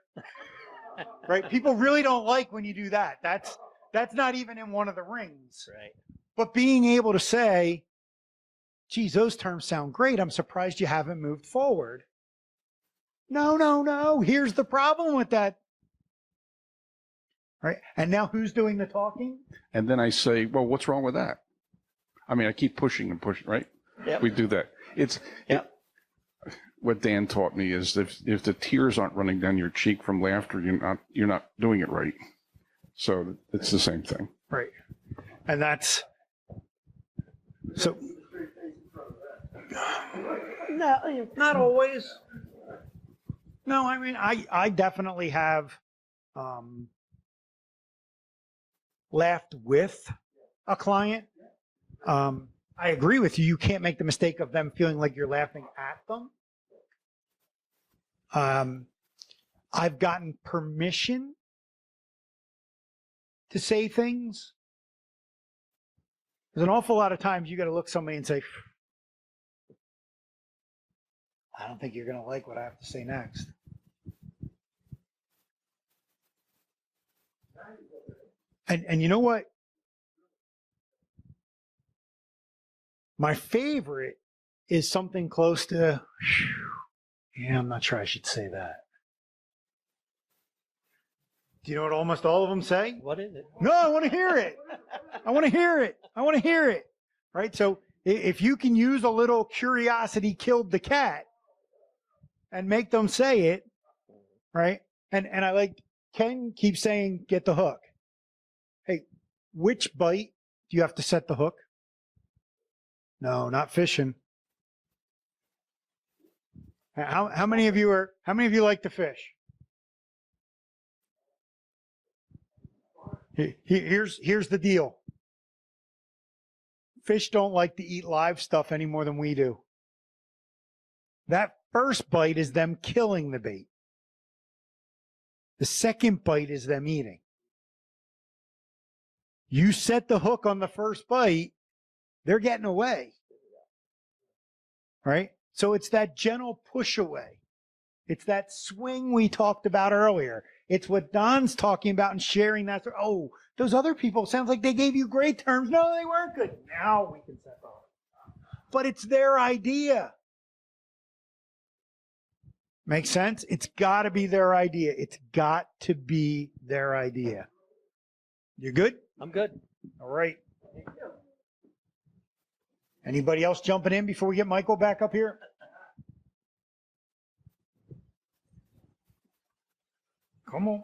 Right? People really don't like when you do that. That's not even in one of the rings. Right. But being able to say, geez, those terms sound great. I'm surprised you haven't moved forward. No. Here's the problem with that. Right? And now who's doing the talking? And then I say, well, what's wrong with that? I mean, I keep pushing and pushing, right? Yep. We do that. What Dan taught me is if the tears aren't running down your cheek from laughter, you're not doing it right. So it's the same thing. Right. And that's so. No, not always. No, I mean, I definitely have laughed with a client. I agree with you. You can't make the mistake of them feeling like you're laughing at them. I've gotten permission to say things. There's an awful lot of times you got to look somebody and say, I don't think you're going to like what I have to say next. And you know what? My favorite is something close to, yeah, I'm not sure I should say that. Do you know what almost all of them say? What is it? No, I want to hear it. I want to hear it. I want to hear it. Right? So if you can use a little curiosity killed the cat and make them say it, right? And I like Ken keeps saying, get the hook. Hey, which bite do you have to set the hook? No, not fishing. How many of you like to fish? Here's the deal. Fish don't like to eat live stuff any more than we do. That first bite is them killing the bait. The second bite is them eating. You set the hook on the first bite, they're getting away. Right? So it's that gentle push away. It's that swing we talked about earlier. It's what Don's talking about and sharing that. Oh, those other people, sounds like they gave you great terms. No, they weren't good. Now we can set the hook. But it's their idea. Make sense? It's got to be their idea. It's got to be their idea. You good? I'm good. All right. Anybody else jumping in before we get Michael back up here? Come on.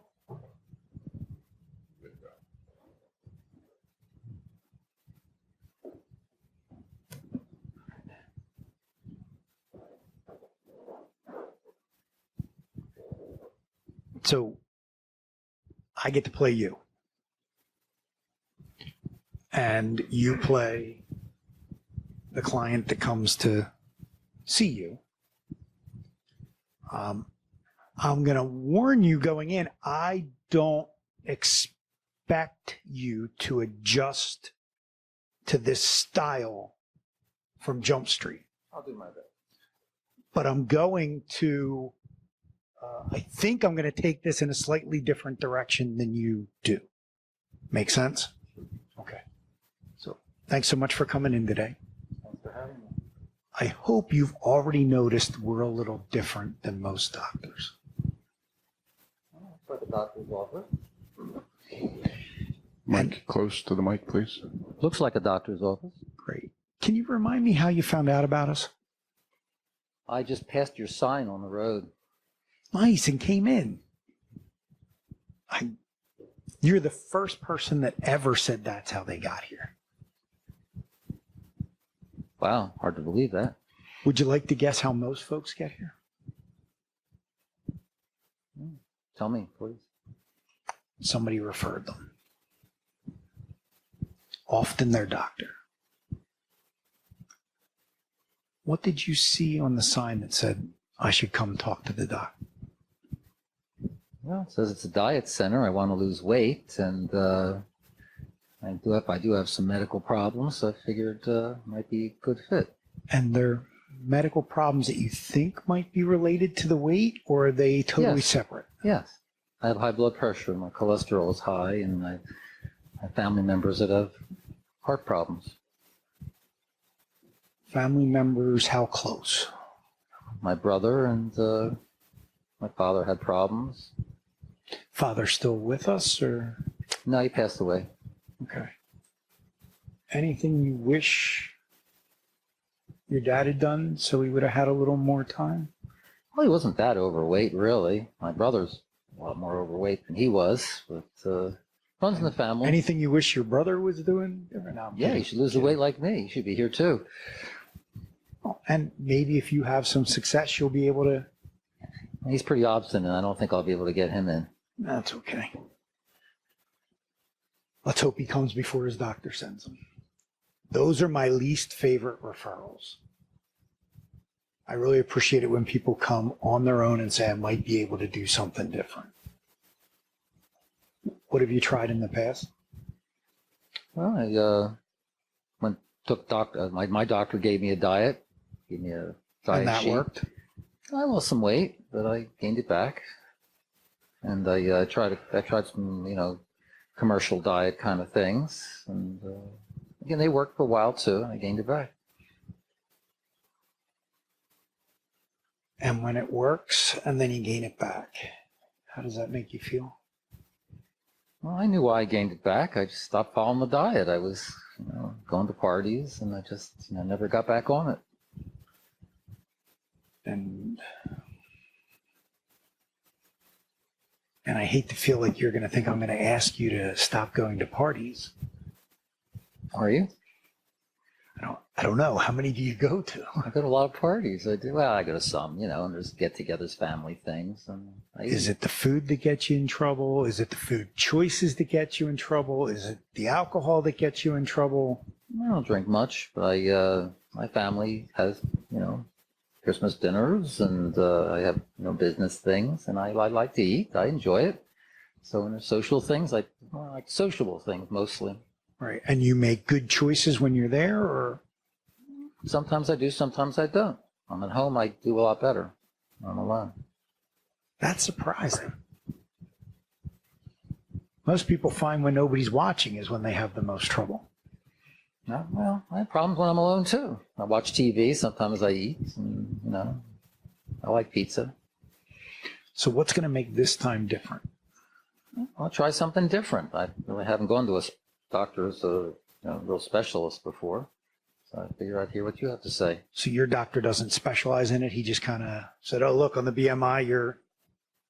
So I get to play you. And you play the client that comes to see you. I'm going to warn you going in, I don't expect you to adjust to this style from Jump Street. I'll do my best. But I'm going to, I think I'm going to take this in a slightly different direction than you do. Make sense? Okay. So thanks so much for coming in today. Thanks for having me. I hope you've already noticed we're a little different than most doctors. For the doctor's office. Mic close to the mic, please. Looks like a doctor's office. Great. Can you remind me how you found out about us? I just passed your sign on the road. Nice, and came in. You're the first person that ever said that's how they got here. Wow, hard to believe that. Would you like to guess how most folks get here? Tell me, please. Somebody referred them. Often their doctor. What did you see on the sign that said, I should come talk to the doc? Well, it says it's a diet center. I want to lose weight, and I do have some medical problems, so I figured might be a good fit. And they're medical problems that you think might be related to the weight, or are they totally Yes. separate? Yes. I have high blood pressure, my cholesterol is high, and I have family members that have heart problems. Family members, how close? My brother and my father had problems. Father still with us, or? No, he passed away. Okay. Anything you wish your dad had done so he would have had a little more time? Well, he wasn't that overweight, really. My brother's a lot more overweight than he was, but runs in the family. Anything you wish your brother was doing different? No, I'm Yeah, kidding. he should lose the weight like me. He should be here too. And maybe if you have some success, you'll be able to. He's pretty obstinate. I don't think I'll be able to get him in. That's okay. Let's hope he comes before his doctor sends him. Those are my least favorite referrals. I really appreciate it when people come on their own and say, I might be able to do something different. What have you tried in the past? Well, I took doctor. My doctor gave me a diet. Gave me a diet And that sheet. worked? I lost some weight, but I gained it back. And I tried some, commercial diet kind of things. And again, they worked for a while too. I gained it back. And when it works and then you gain it back, how does that make you feel? Well, I knew why I gained it back. I just stopped following the diet. I was, going to parties, and I just, never got back on it. And and I hate to feel like you're going to think I'm going to ask you to stop going to parties. Are you? I don't know. How many do you go to? I go to a lot of parties. I do. Well, I go to some, and there's get-togethers, family things. And Is it the food that gets you in trouble? Is it the food choices that get you in trouble? Is it the alcohol that gets you in trouble? I don't drink much, but my family has, Christmas dinners, and I have, business things, and I like to eat. I enjoy it. So when there's social things, I like sociable things mostly. Right. And you make good choices when you're there, or? Sometimes I do, sometimes I don't. I'm at home, I do a lot better. I'm alone. That's surprising. Most people find when nobody's watching is when they have the most trouble. No, well, I have problems when I'm alone too. I watch TV, sometimes I eat, and, I like pizza. So what's going to make this time different? I'll try something different. I really haven't gone to a doctor as a real specialist before. So I figure I'd hear what you have to say. So your doctor doesn't specialize in it? He just kind of said, oh, look, on the BMI, you're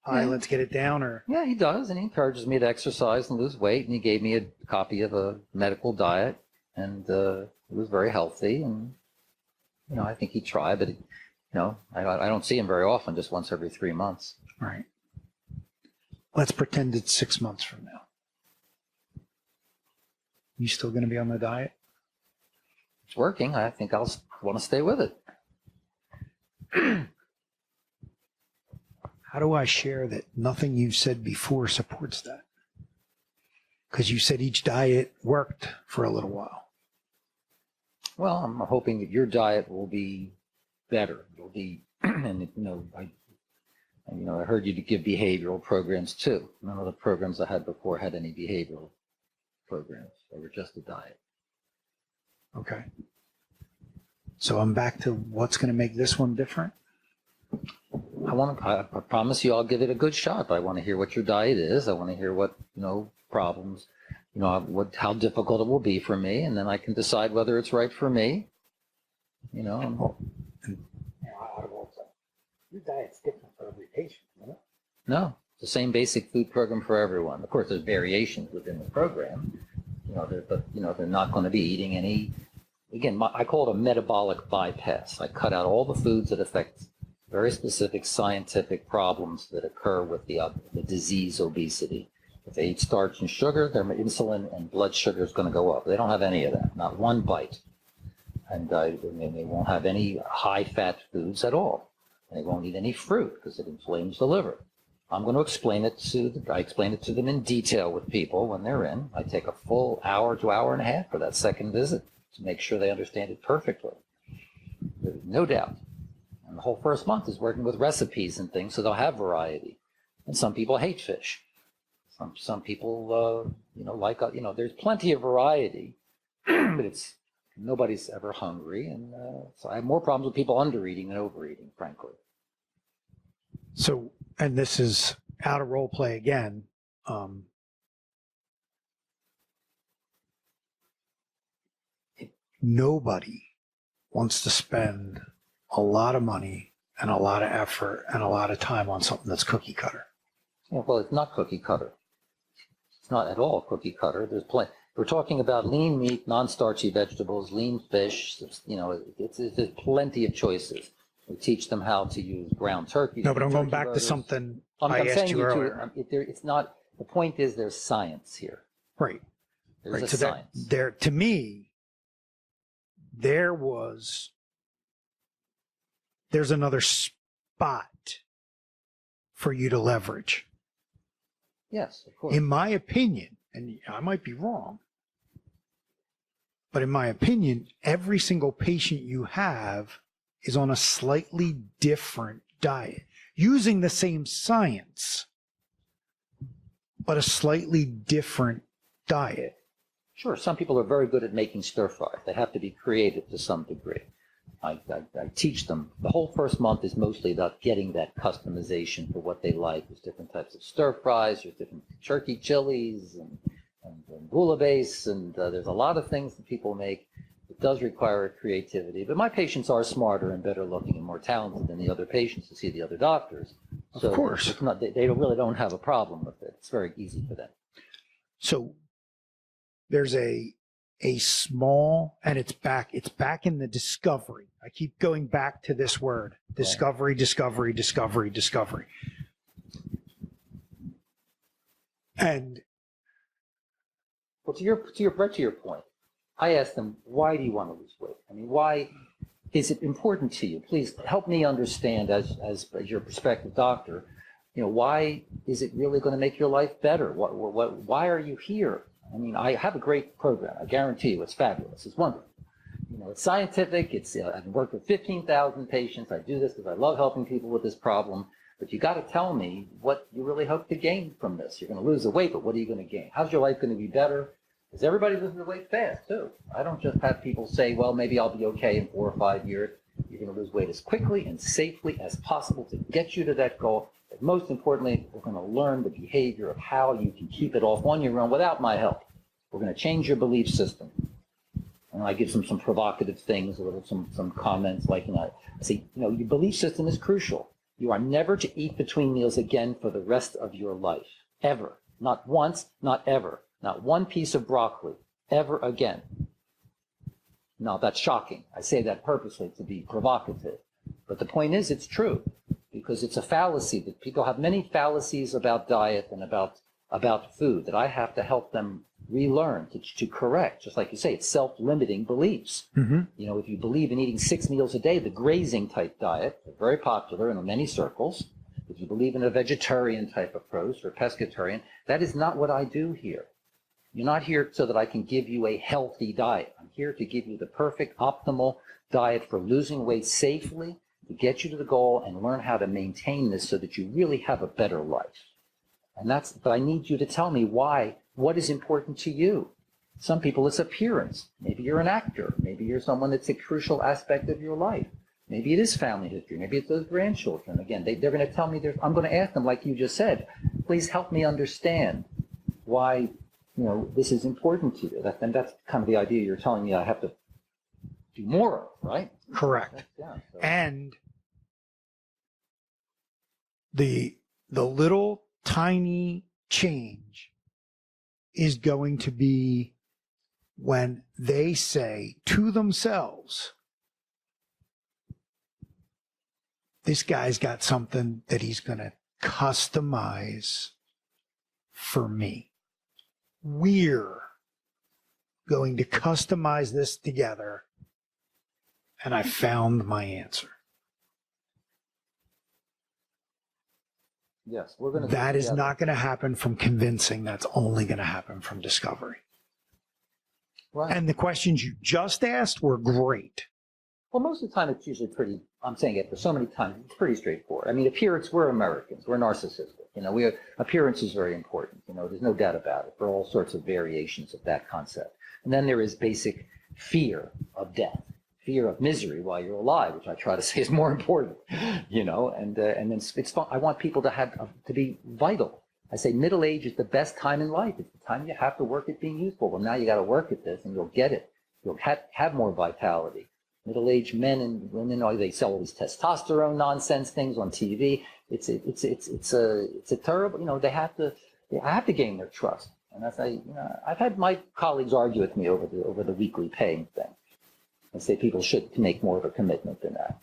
high, let's get it down, or? Yeah, he does, and he encourages me to exercise and lose weight, and he gave me a copy of a medical diet, and it was very healthy, and, I think he tried, but, I don't see him very often, just once every 3 months. Right. Let's pretend it's 6 months from now. You still going to be on the diet? It's working. I think I'll want to stay with it. How do I share that nothing you've said before supports that? Because you said each diet worked for a little while. Well, I'm hoping that your diet will be better. It'll be, and I heard you to give behavioral programs too. None of the programs I had before had any behavioral programs. They were just a diet. Okay. So I'm back to what's going to make this one different? I promise you I'll give it a good shot, but I want to hear what your diet is. I want to hear what, problems, how difficult it will be for me, and then I can decide whether it's right for me. Your diet's different for every patient, isn't it? No, it's the same basic food program for everyone. Of course, there's variations within the program, they're not going to be eating any. Again, I call it a metabolic bypass. I cut out all the foods that affect very specific scientific problems that occur with the disease obesity. If they eat starch and sugar, their insulin and blood sugar is going to go up. They don't have any of that, not one bite. And they won't have any high-fat foods at all. And they won't eat any fruit because it inflames the liver. I'm going to explain it I explain it to them in detail with people when they're in. I take a full hour to hour and a half for that second visit to make sure they understand it perfectly. There's no doubt. And the whole first month is working with recipes and things, so they'll have variety. And some people hate fish. Some people, there's plenty of variety, but nobody's ever hungry. And so I have more problems with people undereating than overeating, frankly. So, and this is out of role play again. Nobody wants to spend a lot of money and a lot of effort and a lot of time on something that's cookie cutter. Yeah, well, it's not cookie cutter. It's not at all cookie cutter. There's plenty. We're talking about lean meat, non-starchy vegetables, lean fish. There's plenty of choices. We teach them how to use ground turkey. No, but I'm going back to something I asked you earlier. It's not. The point is, there's science here. Right. There's a so science. To me, there's another spot for you to leverage. Yes, of course. In my opinion, and I might be wrong, but in my opinion, every single patient you have is on a slightly different diet, using the same science, but a slightly different diet. Sure, some people are very good at making stir fry. They have to be creative to some degree. I teach them. The whole first month is mostly about getting that customization for what they like. There's different types of stir fries, there's different turkey chilies and bouillabaisse, and there's a lot of things that people make. It does require creativity, but my patients are smarter and better looking and more talented than the other patients to see the other doctors. So course. it's not, they really don't have a problem with it. It's very easy for them. So there's a small, and it's back in the discovery. I keep going back to this word, discovery, discovery, discovery, discovery. And Well, to your point, I asked them, why do you want to lose weight? I mean, why is it important to you? Please help me understand as your prospective doctor, why is it really going to make your life better? Why are you here? I mean, I have a great program. I guarantee you it's fabulous. It's wonderful. It's scientific. I've worked with 15,000 patients. I do this because I love helping people with this problem. But you got to tell me what you really hope to gain from this. You're going to lose the weight, but what are you going to gain? How's your life going to be better? Because everybody loses the weight fast, too. I don't just have people say, well, maybe I'll be okay in 4 or 5 years. You're going to lose weight as quickly and safely as possible to get you to that goal. But most importantly, we're going to learn the behavior of how you can keep it off on your own without my help. We're going to change your belief system. And I give some provocative things, some comments like, I say, your belief system is crucial. You are never to eat between meals again for the rest of your life. Ever. Not once, not ever. Not one piece of broccoli. Ever again. Now, that's shocking. I say that purposely to be provocative. But the point is, it's true. Because it's a fallacy that people have many fallacies about diet and about food that I have to help them relearn, to correct. Just like you say, it's self-limiting beliefs. mm-hmm. If you believe in eating 6 meals a day, the grazing type diet, very popular in many circles. If you believe in a vegetarian type approach or pescatarian, that is not what I do here. You're not here so that I can give you a healthy diet. I'm here to give you the perfect, optimal diet for losing weight safely, to get you to the goal and learn how to maintain this so that you really have a better life. But I need you to tell me why. What is important to you? Some people, it's appearance. Maybe you're an actor. Maybe you're someone that's a crucial aspect of your life. Maybe it is family history. Maybe it's those grandchildren. Again, they're going to tell me, I'm going to ask them, like you just said, please help me understand why, this is important to you. And that's kind of the idea you're telling me I have to do more of, right? Correct. Yeah, so. And the little tiny change is going to be when they say to themselves, this guy's got something that he's going to customize for me. We're going to customize this together, and I found my answer. Yes, we're going to. That is not going to happen from convincing. That's only going to happen from discovery. Right. And the questions you just asked were great. Well, most of the time it's usually pretty, I'm saying it for so many times, it's pretty straightforward. I mean, appearance, we're Americans, we're narcissistic. Appearance is very important. There's no doubt about it, for all sorts of variations of that concept. And then there is basic fear of death. Fear of misery while you're alive, which I try to say is more important, and then it's fun. I want people to be vital. I say middle age is the best time in life. It's the time you have to work at being useful. Well, now you got to work at this, and you'll get it. You'll have more vitality. Middle-aged men and women, they sell all these testosterone nonsense things on TV. It's a terrible. They have to gain their trust. And I say, I've had my colleagues argue with me over the weekly pay thing. And say people should make more of a commitment than that.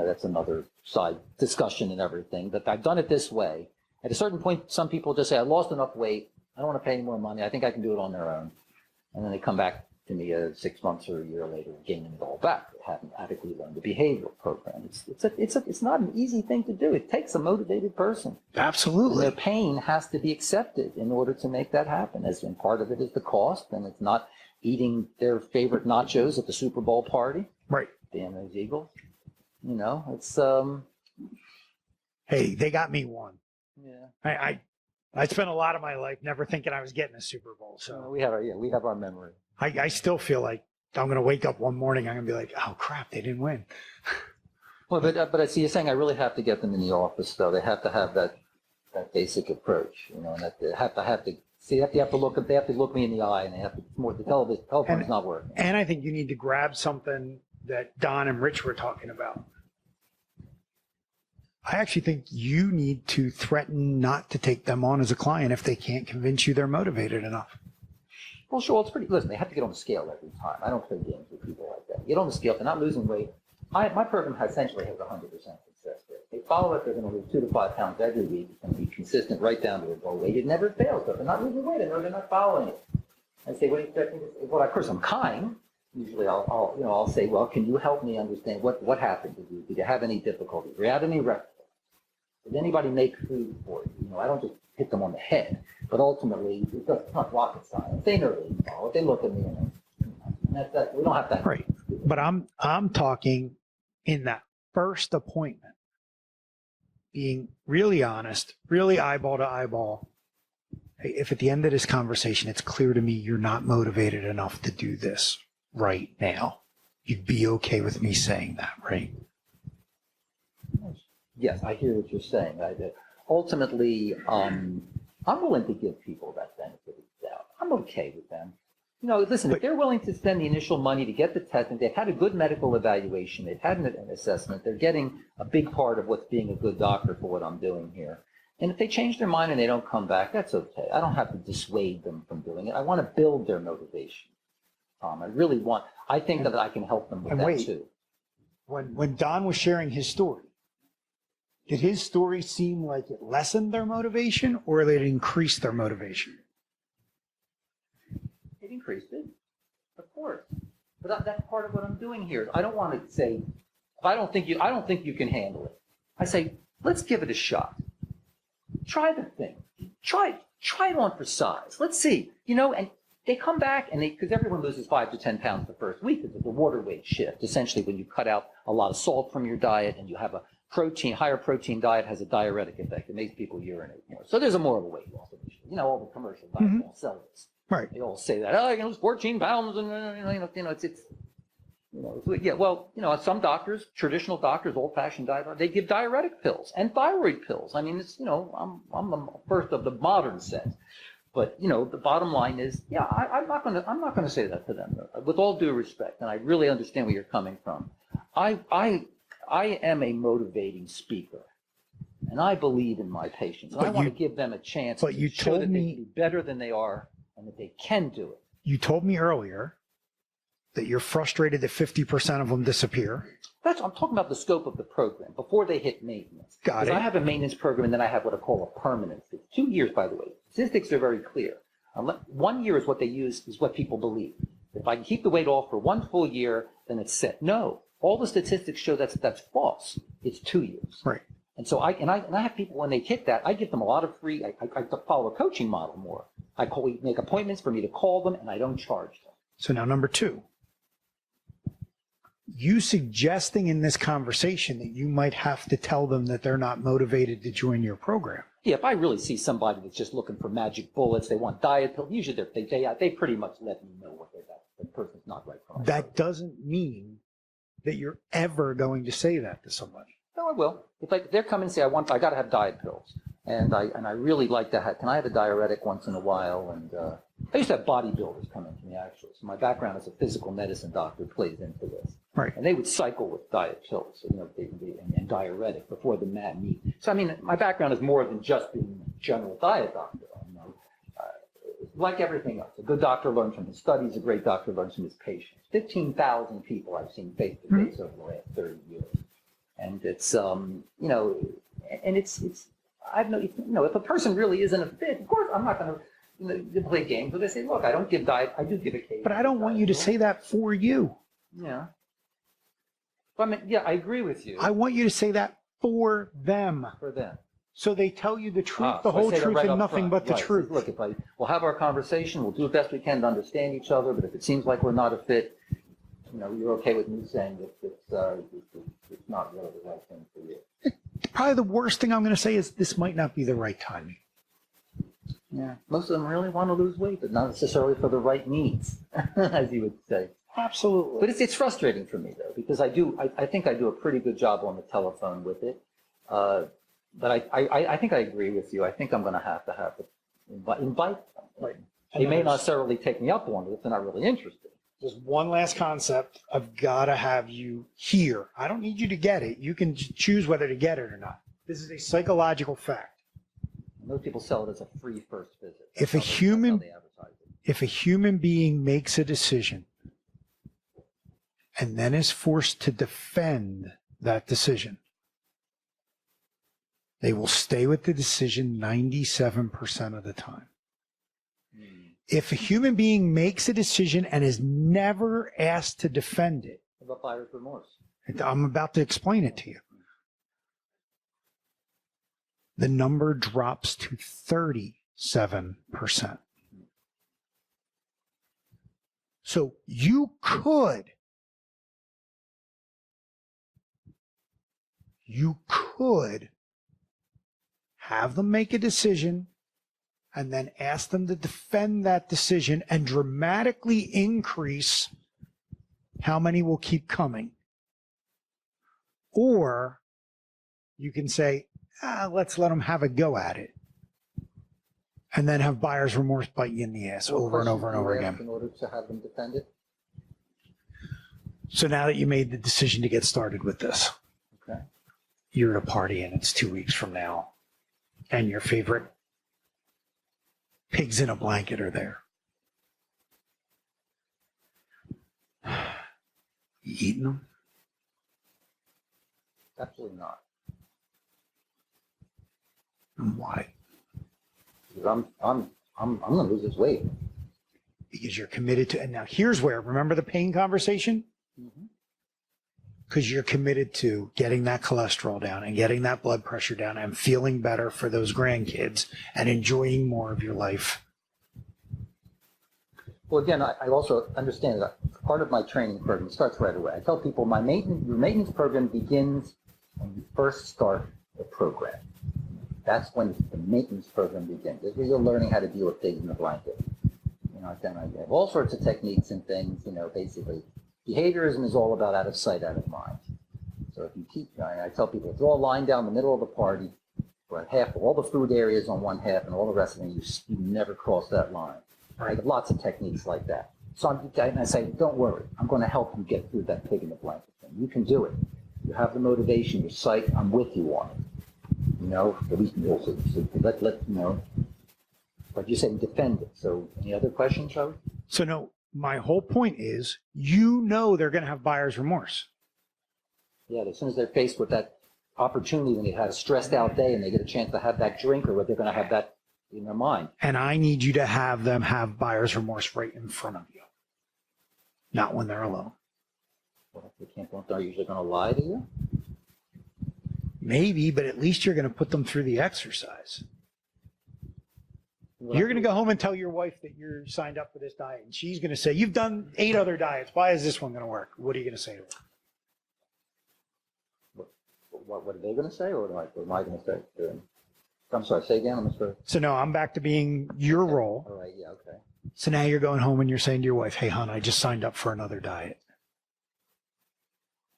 That's another side discussion and everything. But I've done it this way. At a certain point, some people just say, I lost enough weight. I don't want to pay any more money. I think I can do it on their own. And then they come back to me 6 months or a year later, gaining it all back. They haven't adequately learned the behavioral program. It's not an easy thing to do. It takes a motivated person. Absolutely. And their pain has to be accepted in order to make that happen. And part of it is the cost, and it's not eating their favorite nachos at the Super Bowl party. Right. Damn those Eagles. It's Hey, they got me one. yeah. I spent a lot of my life never thinking I was getting a Super Bowl. So We have our memory. I still feel like I'm going to wake up one morning, I'm going to be like, oh crap, they didn't win. Well, but I see you're saying I really have to get them in the office, though. They have to have that basic approach, and that they have to see. They have to look me in the eye, and they have to the telephone is not working. And I think you need to grab something that Don and Rich were talking about. I actually think you need to threaten not to take them on as a client if they can't convince you they're motivated enough. Well, sure. Well, it's pretty. Listen, they have to get on the scale every time. I don't play games with people like that. Get on the scale. If they're not losing weight. My program essentially has 100% success rate. They follow it. They're going to lose 2 to 5 pounds every week. It's going to be consistent right down to a goal weight. It never fails. But if they're not losing weight, I know they're not following it. I say, what do you expect? Well, of course, I'm kind. Usually, I'll say, well, can you help me understand what happened to you? Did you have any difficulties? Were you having any rectal? Did anybody make food for you? You know, I don't just hit them on the head, but ultimately, it's not rocket science. They know they follow it. They look at me and that's we don't have that. Right. But I'm talking in that first appointment, being really honest, really eyeball to eyeball. Hey, if at the end of this conversation, it's clear to me you're not motivated enough to do this right now, you'd be okay with me saying that, right? Yes, I hear what you're saying. Ultimately, I'm willing to give people that benefit of the doubt. I'm okay with them. You know, listen, if they're willing to spend the initial money to get the test, and they've had a good medical evaluation, they've had an assessment, they're getting a big part of what's being a good doctor for what I'm doing here. And if they change their mind and they don't come back, that's okay. I don't have to dissuade them from doing it. I want to build their motivation, Tom. I think that I can help them with that too. When Don was sharing his story, did his story seem like it lessened their motivation or did it increase their motivation? It increased it, of course. But that's part of what I'm doing here. I don't want to say, I don't think you can handle it. I say, let's give it a shot. Try the thing. Try it on for size. Let's see. You know, and they come back and because everyone loses 5 to 10 pounds the first week because of the water weight shift. Essentially, when you cut out a lot of salt from your diet and you have a higher protein diet has a diuretic effect. It makes people urinate more. So there's more of a weight loss initially. You know, all the commercial diets all sell this. Right. They all say that, oh, you can lose 14 pounds, and some doctors, traditional doctors, old-fashioned diet, they give diuretic pills and thyroid pills. I mean, it's, I'm the first of the modern set. But, the bottom line is, I'm not going to say that to them, with all due respect, and I really understand where you're coming from. I am a motivating speaker, and I believe in my patients. And I want to give them a chance to show that they can be better than they are and that they can do it. You told me earlier that you're frustrated that 50% of them disappear. I'm talking about the scope of the program before they hit maintenance. Got it. I have a maintenance program, and then I have what I call a permanent fix. 2 years, by the way. Statistics are very clear. 1 year is what they use, is what people believe. If I can keep the weight off for 1 full year, then it's set. No. All the statistics show that's false. It's 2 years. Right. And so I have people, when they hit that, I give them a lot of free, I follow a coaching model more. We make appointments for me to call them, and I don't charge them. So now number 2, you suggesting in this conversation that you might have to tell them that they're not motivated to join your program. Yeah, if I really see somebody that's just looking for magic bullets, they want diet pills, usually they pretty much let me know what the person's not right for. That doesn't mean that you're ever going to say that to somebody. No, I will. If they're coming and say, I got to have diet pills, and I really like to have, can I have a diuretic once in a while? And I used to have bodybuilders come in to me, actually. So my background as a physical medicine doctor plays into this. Right. And they would cycle with diet pills, and diuretic before the mat meet. So, I mean, my background is more than just being a general diet doctor. Like everything else, a good doctor learns from his studies, a great doctor learns from his patients. 15,000 people I've seen face to face over the last 30 years. And it's, and if a person really isn't a fit, of course, I'm not going to play games, but they say, look, I don't give diet, I do give occasional. But I don't want you to say that for you. Yeah. But I mean, yeah, I agree with you. I want you to say that for them. For them. So they tell you the truth, the So I whole say that truth, right and up nothing front. but the Right. truth. Look, we'll have our conversation, we'll do the best we can to understand each other, but if it seems like we're not a fit, you're okay with me saying that it's not really the right thing for you. Probably the worst thing I'm going to say is this might not be the right timing. Yeah, most of them really want to lose weight, but not necessarily for the right needs, as you would say. Absolutely. But it's frustrating for me, though, because I think I do a pretty good job on the telephone with it. But I think I agree with you. I think I'm going to have invite them. Right. They may not necessarily take me up on it if they're not really interested. Just one last concept. I've got to have you here. I don't need you to get it. You can choose whether to get it or not. This is a psychological fact. Most people sell it as a free first visit. If a That's how human, they advertise it. if a human being makes a decision and then is forced to defend that decision, they will stay with the decision 97% of the time. If a human being makes a decision and is never asked to defend it, What about buyer's remorse? I'm about to explain it to you. The number drops to 37%. So you could have them make a decision and then ask them to defend that decision and dramatically increase how many will keep coming. Or you can say, let's let them have a go at it. And then have buyer's remorse bite you in the ass over and over and over again. In order to have them defend it? So now that you made the decision to get started with this, Okay. you're at a party and it's 2 weeks from now, and your favorite pigs in a blanket are there. You eating them? Absolutely not. And why? Because I'm going to lose this weight. Because you're committed to, and now here's where, remember the pain conversation? Because you're committed to getting that cholesterol down and getting that blood pressure down and feeling better for those grandkids and enjoying more of your life. Well, again, I also understand that part of my training program starts right away. I tell people your maintenance program begins when you first start the program. That's when the maintenance program begins. This is where you're learning how to deal with pigs in a blanket. You know, then I have all sorts of techniques and things, you know, basically. Behaviorism is all about out of sight, out of mind. So if you keep, I tell people, draw a line down the middle of the party, where half, all the food areas on one half and all the rest of them, you never cross that line. I have lots of techniques like that. So I say, don't worry, I'm going to help you get through that pig in the blanket thing. You can do it. You have the motivation, your sight, I'm with you on it. You know, at least let you know. But you're saying defend it. So any other questions, Charlie? So no, my whole point is, you know they're going to have buyer's remorse. Yeah, as soon as they're faced with that opportunity, when they've had a stressed out day and they get a chance to have that drink, or what, they're going to have that in their mind. And I need you to have them have buyer's remorse right in front of you, not when they're alone. Well, if they can't, they're usually going to lie to you. Maybe, but at least you're going to put them through the exercise. You're going to go home and tell your wife that you're signed up for this diet, and she's going to say, you've done 8 other diets. Why is this one going to work? What are you going to say to her? What are they going to say, or what am I going to say? I'm sorry, say again. I'm sorry. So no, I'm back to being your role. All right, yeah, okay. So now you're going home and you're saying to your wife, hey, hon, I just signed up for another diet.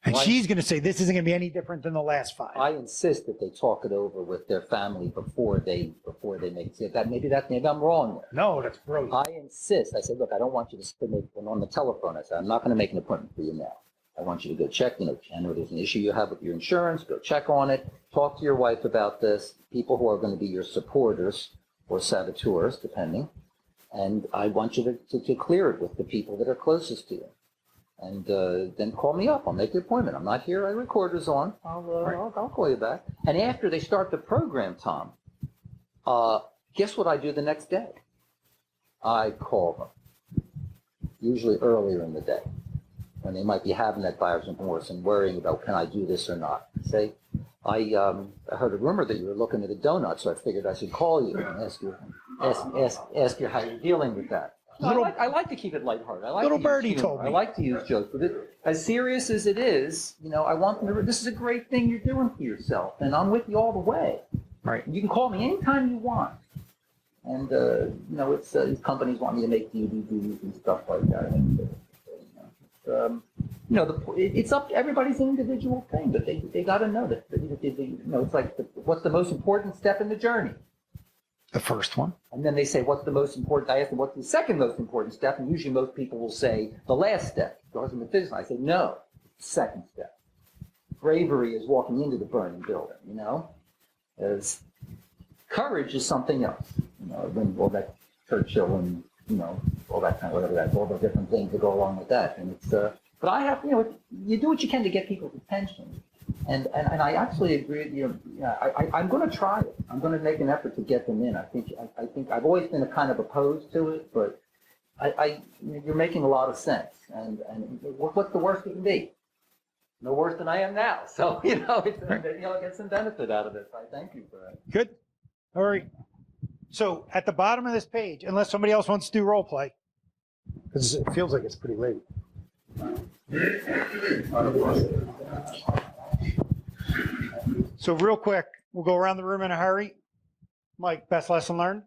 And she's going to say, this isn't going to be any different than the last 5. I insist that they talk it over with their family before they make it. Maybe I'm wrong there. No, that's brilliant. I insist. I say, look, I don't want you to sit on the telephone. I said, I'm not going to make an appointment for you now. I want you to go check. You know, I know there's an issue you have with your insurance. Go check on it. Talk to your wife about this. People who are going to be your supporters or saboteurs, depending. And I want you to clear it with the people that are closest to you. And then call me up. I'll make the appointment. I'm not here. My recorder's on. I'll call you back. And after they start the program, Tom, guess what I do the next day? I call them, usually earlier in the day, when they might be having that buyer's remorse and worrying about, can I do this or not? Say, I heard a rumor that you were looking at a donut, so I figured I should call you and ask you how you're dealing with that. No, I like to keep it lighthearted. I like Little to birdie use told me. I like to use jokes, but as serious as it is, you know, I want them to. This is a great thing you're doing for yourself, and I'm with you all the way. Right. You can call me anytime you want. And you know, it's these companies want me to make DVDs and stuff like that. And, you know, it's up to everybody's individual thing, but they got to know that. You know, it's like what's the most important step in the journey? The first one. And then they say, what's the most important? I ask them, what's the second most important step? And usually most people will say, the last step. Because in the physics, I say, no, second step. Bravery is walking into the burning building, you know? is courage is something else. When all that Churchill and, all that kind of whatever that, all the different things that go along with that. And it's, but I have, you do what you can to get people's attention. And I actually agree. I'm going to try it. I'm going to make an effort to get them in. I think I've always been a kind of opposed to it, but you're making a lot of sense. And what's the worst it can be? No worse than I am now. So get some benefit out of this. I thank you for that. Good. All right. So at the bottom of this page, unless somebody else wants to do role play, because it feels like it's pretty late. So real quick, we'll go around the room in a hurry. Mike, best lesson learned?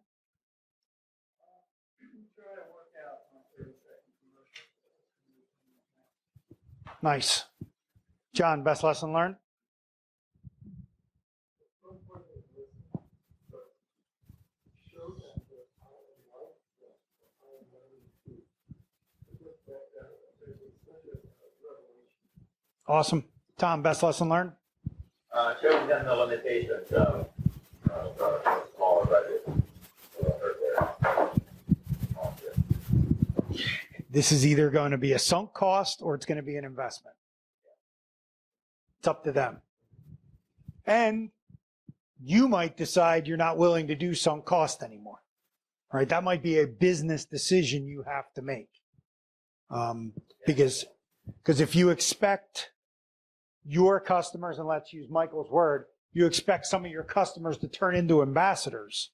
Nice. John, best lesson learned? Awesome. Tom, best lesson learned? Showing them the limitations of smaller budget. This is either going to be a sunk cost or it's going to be an investment. It's up to them. And you might decide you're not willing to do sunk cost anymore. Right? That might be a business decision you have to make. Because if you expect your customers, and let's use Michael's word, you expect some of your customers to turn into ambassadors,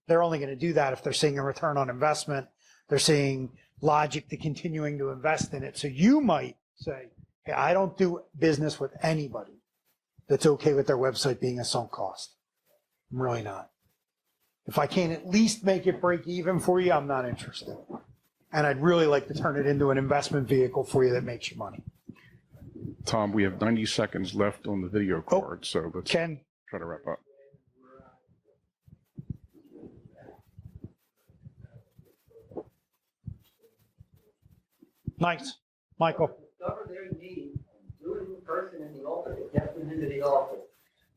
they're only going to do that if they're seeing a return on investment. They're seeing logic to continuing to invest in it. So you might say, hey, I don't do business with anybody that's okay with their website being a sunk cost. I'm really not. If I can't at least make it break even for you, I'm not interested. And I'd really like to turn it into an investment vehicle for you that makes you money. Tom, we have 90 seconds left on the video card, so let's try to wrap up. Nice. Michael. Discover their need, do it in person in the office, get them into the office.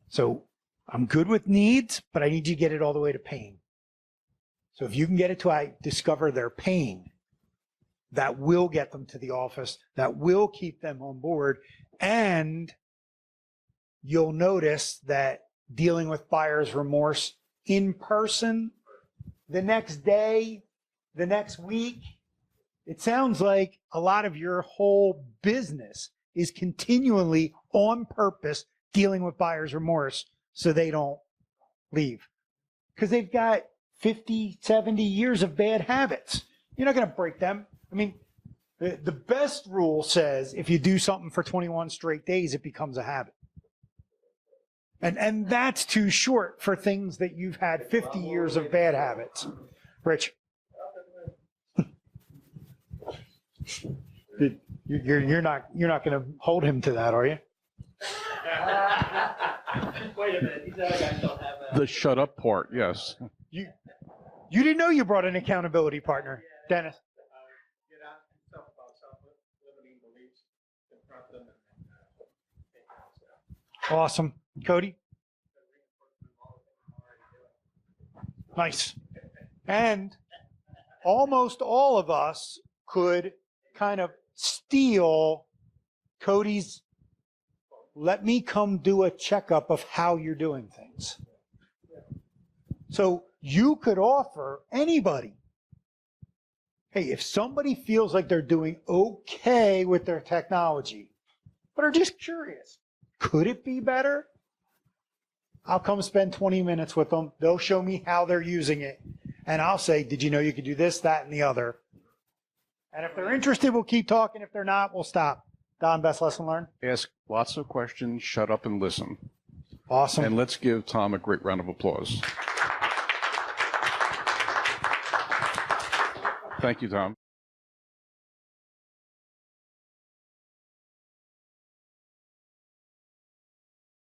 So I'm good with needs, but I need you to get it all the way to pain. So if you can get it to I discover their pain, that will get them to the office, that will keep them on board, and you'll notice that dealing with buyer's remorse in person, the next day, the next week, it sounds like a lot of your whole business is continually on purpose dealing with buyer's remorse so they don't leave. Because they've got 50, 70 years of bad habits. You're not going to break them. I mean, the best rule says if you do something for 21 straight days, it becomes a habit. And that's too short for things that you've had 50 years of bad habits. Rich. You're not going to hold him to that, are you? Wait a minute. These other guys don't have that. The shut up part, yes. You didn't know you brought an accountability partner, Dennis. Get out and talk about self-limiting beliefs, confront them, and Awesome. Cody? Nice. And almost all of us could kind of steal Cody's, let me come do a checkup of how you're doing things. So you could offer anybody, hey, if somebody feels like they're doing okay with their technology, but are just curious, could it be better? I'll come spend 20 minutes with them. They'll show me how they're using it. And I'll say, did you know you could do this, that, and the other? And if they're interested, we'll keep talking. If they're not, we'll stop. Don, best lesson learned? Ask lots of questions, shut up and listen. Awesome. And let's give Tom a great round of applause. Thank you, Tom.